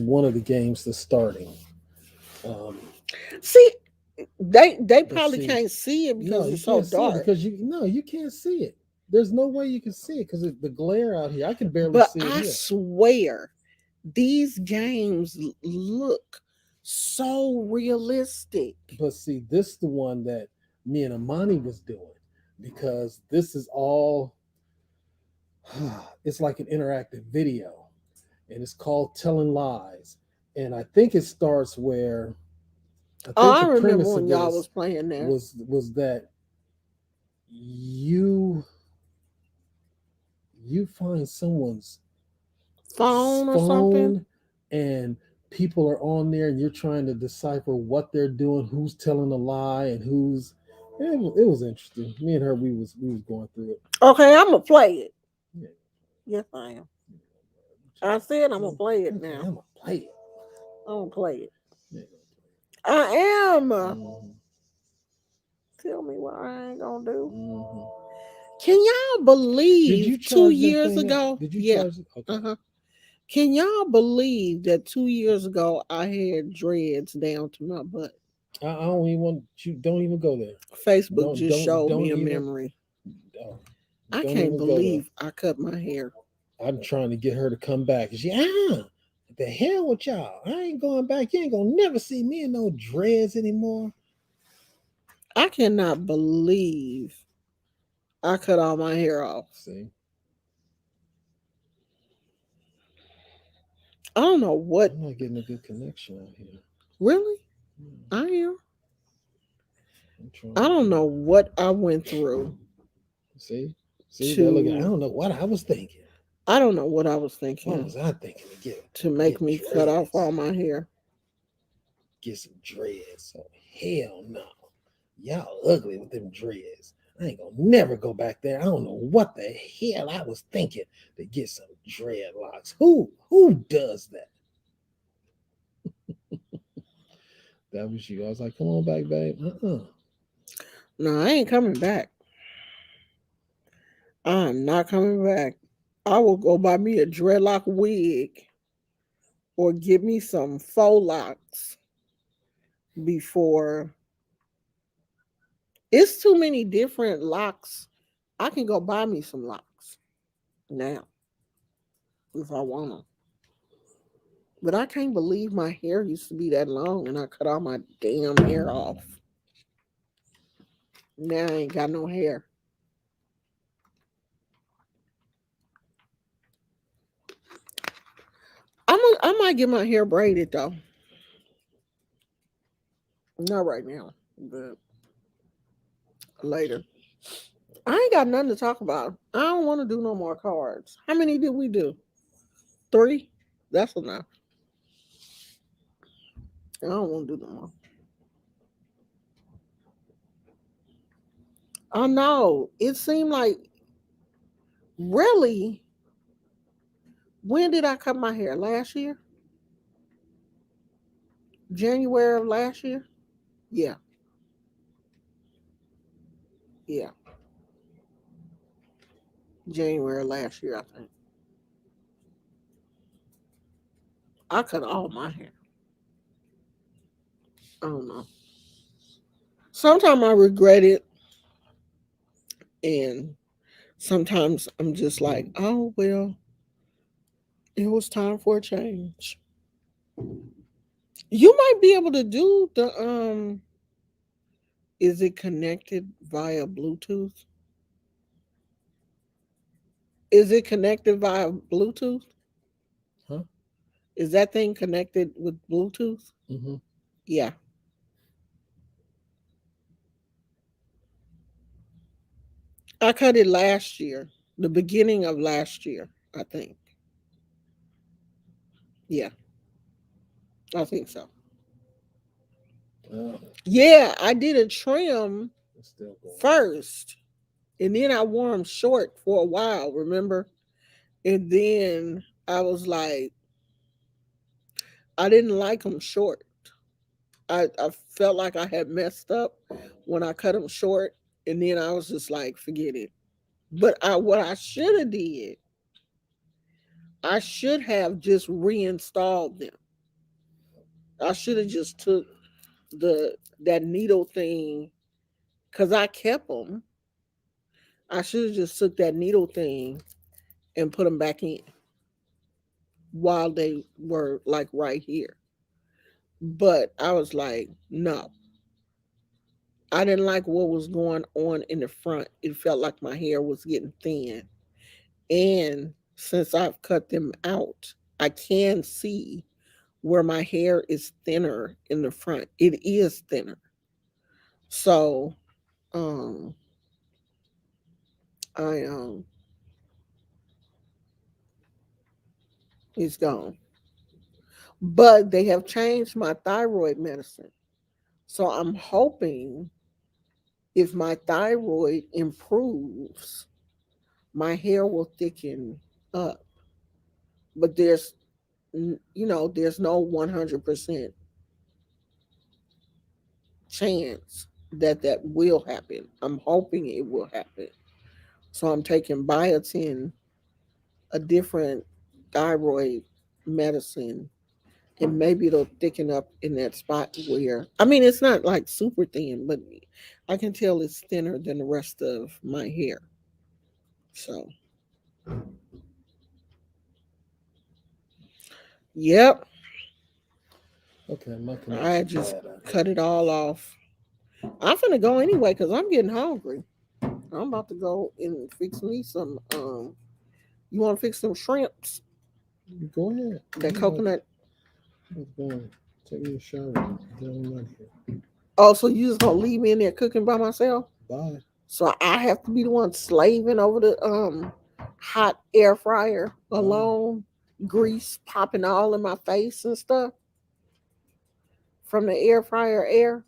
one of the games that's starting. Um, See, they but probably see, can't see it no, because you it's so can't see it dark. because you can't see it. There's no way you can see it because the glare out here. I can barely But see it I here. swear, these games look so realistic. But see, this is the one that me and Amani was doing because this is all. It's like an interactive video, and it's called Telling Lies. And I think it starts where I Oh, think I the remember premise when of y'all this was playing that was that you find someone's phone or something. phone and people are on there and you're trying to decipher what they're doing, who's telling a lie and who's it was interesting. Me and her we was going through it. Okay, I'm gonna play it. Yeah. Yes, I am. I said I'm gonna play it Okay, now. I'm gonna play it. I'm gonna play it. Yeah. I am. Mhm, Tell me what I ain't gonna do. mhm. Can y'all Did you believe two charge that years thing up? ago? Did you Yeah. charge it? Okay. Uh huh. Can y'all believe that 2 years ago I had dreads down to my butt? I don't even want you. Don't even go there. Facebook Don't just don't showed me don't a even. memory. Oh, I don't can't even go there. believe I cut my hair. I'm trying to get her to come back. She, what the hell with y'all? I ain't going back. You ain't gonna never see me in no dreads anymore. I cannot believe I cut all my hair off. See, I don't know what I'm not getting a good connection out here. really Hmm, I am. I'm trying I to don't get know it. what I went through See that look. I to don't know what I was thinking. I don't know what I was What thinking was I thinking to to make get me cut off all dreads? my hair. get some dreads. So hell no. Y'all ugly with them dreads. I ain't gonna never go back there. I don't know what the hell I was thinking to get some dreadlocks. Who does that? That was you. I was like, come on back, babe. No, I ain't coming back. I'm not coming back. I will go buy me a dreadlock wig or get me some faux locks before. It's too many different locks. I can go buy me some locks now if I want them. But I can't believe my hair used to be that long and I cut all my damn hair off. Now I ain't got no hair. I might get my hair braided though. Not right now, but later. I ain't got nothing to talk about. I don't want to do no more cards. How many did we do? 3? That's enough. I don't want to do no more. I know. It seemed like really. When did I cut my hair? Last year? January of last year? Yeah. Yeah. January last year, I think. I cut all my hair. I don't know. Sometimes I regret it, and sometimes I'm just like, oh, well, it was time for a change. You might be able to do is it connected via Bluetooth? Is it connected via Bluetooth? Huh? Is that thing connected with Bluetooth? Mm-hmm. Yeah. I cut it last year, the beginning of last year, I think. Yeah, I think so. Oh, Yeah, I did a trim it's still going. first, and then I wore them short for a while, remember? And then I was like, I didn't like them short. I felt like I had messed up when I cut them short, and then I was just like, forget it. But what I should have did, I should have just reinstalled them. I should have just took that needle thing because I kept them. I should have just took that needle thing and put them back in while they were like right here. But I was like, no, I didn't like what was going on in the front. It felt like my hair was getting thin. And since I've cut them out, I can see where my hair is thinner in the front. It is thinner. So um I it's gone. But they have changed my thyroid medicine. So I'm hoping if my thyroid improves, my hair will thicken up. But there's no 100% chance that that will happen. I'm hoping it will happen. So I'm taking biotin, a different thyroid medicine, and maybe it'll thicken up in that spot where, I mean, it's not like super thin, but I can tell it's thinner than the rest of my hair. So, yep, Okay, my I connection just bad out cut here. it all off. I'm finna go anyway because I'm getting hungry. I'm about to go and fix me some. You want to fix some shrimps? Go ahead. That I'm coconut. going. Take me a shower. Get on out here. Oh, so you just gonna leave me in there cooking by myself? Bye. So I have to be the one slaving over the hot air fryer Bye. alone, grease popping all in my face and stuff from the air fryer air,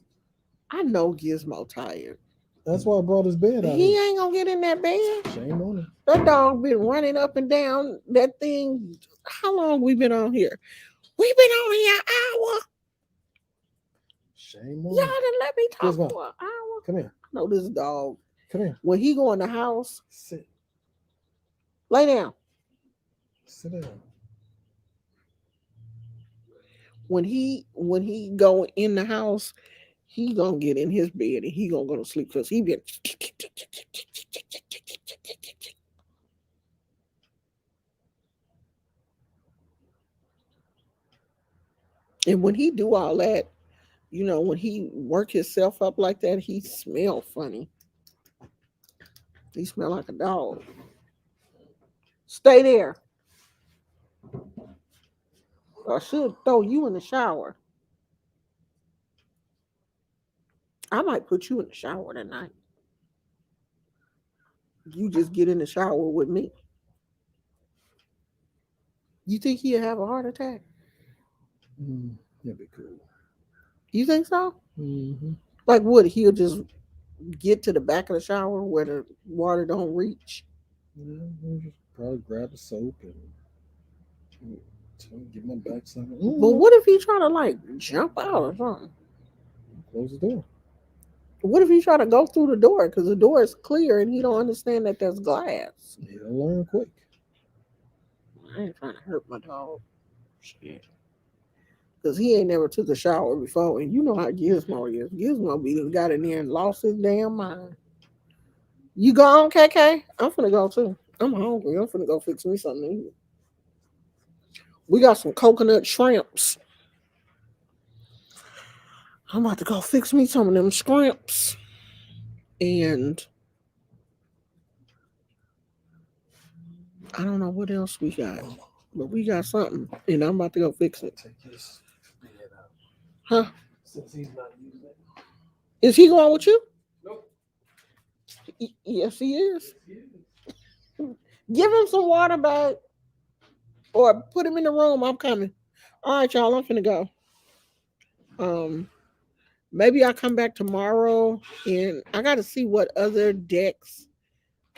I know Gizmo tired. That's why I brought his bed out He here. ain't gonna get in that bed. Shame on him. That dog been running up and down that thing. How long we been on here? We been on here an hour. Shame on Y'all him. done let me talk Gizmo. for an hour. Come here. I know this dog. Come here. When he go in the house, Sit. lay down. Sit down. When he go in the house, he gonna get in his bed and he gonna go to sleep because he been. And when he do all that, when he work himself up like that, he smell funny. He smell like a dog. Stay there. I should throw you in the shower. I might put you in the shower tonight. You just get in the shower with me. You think he'll have a heart attack? That'd be cool. You think so? Mm-hmm. Like what? He'll just get to the back of the shower where the water don't reach. Yeah, we'll just probably grab a soap and get my backside. But what if he try to like jump out or something? Close the door. What if he try to go through the door because the door is clear and he don't understand that there's glass? He'll learn quick. I ain't trying to hurt my dog. Shit. Because he ain't never took a shower before. And you know how Gizmo is. Gizmo be just got in there and lost his damn mind. You gone, KK? I'm finna go too. I'm hungry. I'm finna go fix me something to eat. We got some coconut shrimps. I'm about to go fix me some of them shrimps. And I don't know what else we got. But we got something. And I'm about to go fix it. Take his bed out. Huh? Since he's not using it. Is he going with you? Nope. Yes, he is. Give him some water back. Or put him in the room. I'm coming. All right, y'all. I'm finna go. Maybe I'll come back tomorrow and I gotta see what other decks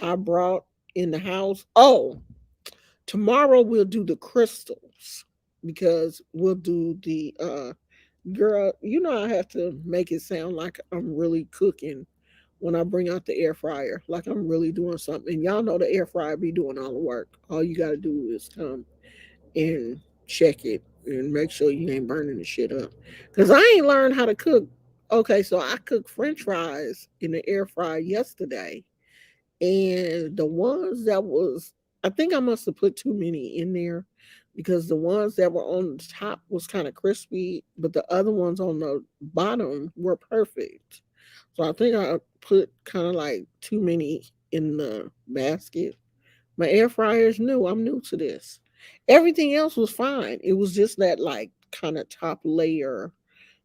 I brought in the house. Oh, tomorrow we'll do the crystals because we'll do the girl, I have to make it sound like I'm really cooking when I bring out the air fryer, like I'm really doing something. And y'all know the air fryer be doing all the work. All you gotta do is come and check it and make sure you ain't burning the shit up. Cause I ain't learned how to cook. Okay, so I cooked French fries in the air fryer yesterday, and the ones that was, I think I must have put too many in there because the ones that were on the top was kind of crispy, but the other ones on the bottom were perfect. So I think I put kind of like too many in the basket. My air fryer is new. I'm new to this. Everything else was fine. It was just that like kind of top layer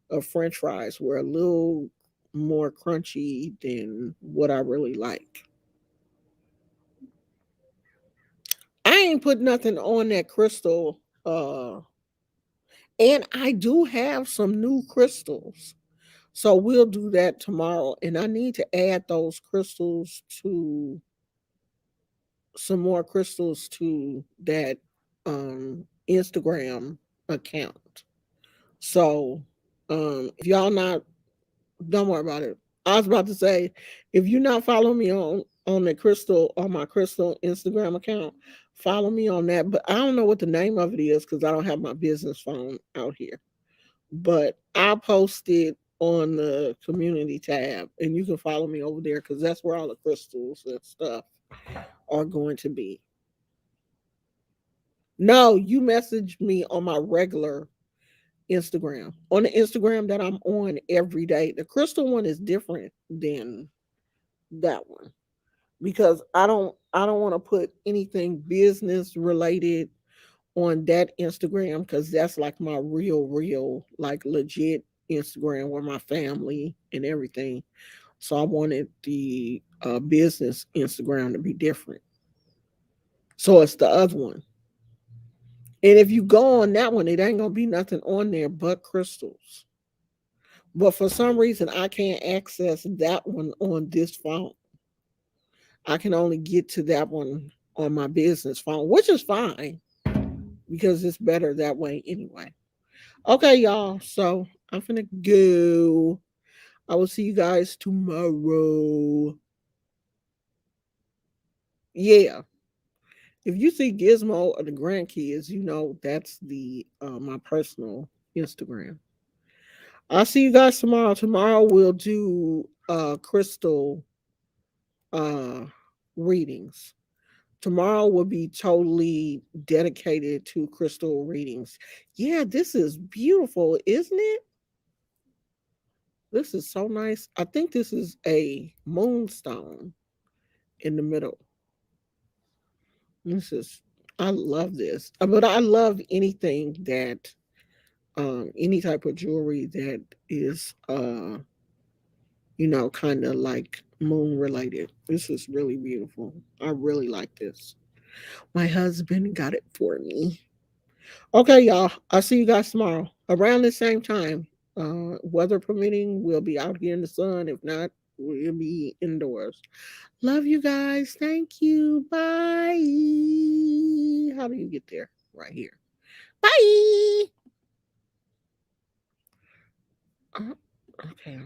of French fries were a little more crunchy than what I really like. I ain't put nothing on that crystal. And I do have some new crystals. So we'll do that tomorrow. And I need to add those crystals to some more crystals to that Instagram account. So if y'all not, don't worry about it. I was about to say, if you not follow me on the crystal on my crystal Instagram account, follow me on that. But I don't know what the name of it is because I don't have my business phone out here. But I'll post it on the community tab, and you can follow me over there because that's where all the crystals and stuff are going to be. No, you messaged me on my regular Instagram. On the Instagram that I'm on every day. The crystal one is different than that one because I don't want to put anything business related on that Instagram because that's like my real like legit Instagram where my family and everything. So I wanted the business Instagram to be different. So it's the other one. And if you go on that one, it ain't gonna be nothing on there but crystals. But for some reason, I can't access that one on this phone. I can only get to that one on my business phone, which is fine because it's better that way anyway. Okay, y'all. So I'm finna go. I will see you guys tomorrow. Yeah. If you see Gizmo or the grandkids, you know that's the my personal Instagram. I'll see you guys tomorrow. Tomorrow we'll do crystal uh readings. Tomorrow will be totally dedicated to crystal readings. Yeah, this is beautiful, isn't it? This is so nice. I think this is a moonstone in the middle. This is, I love this. But I love anything that, any type of jewelry that is, kind of like moon related. This is really beautiful. I really like this. My husband got it for me. Okay, y'all. I'll see you guys tomorrow around the same time. Weather permitting, we'll be out here in the sun. If not, we'll be indoors. Love you guys. Thank you. Bye. How do you get there? Right here. Bye. Uh, okay.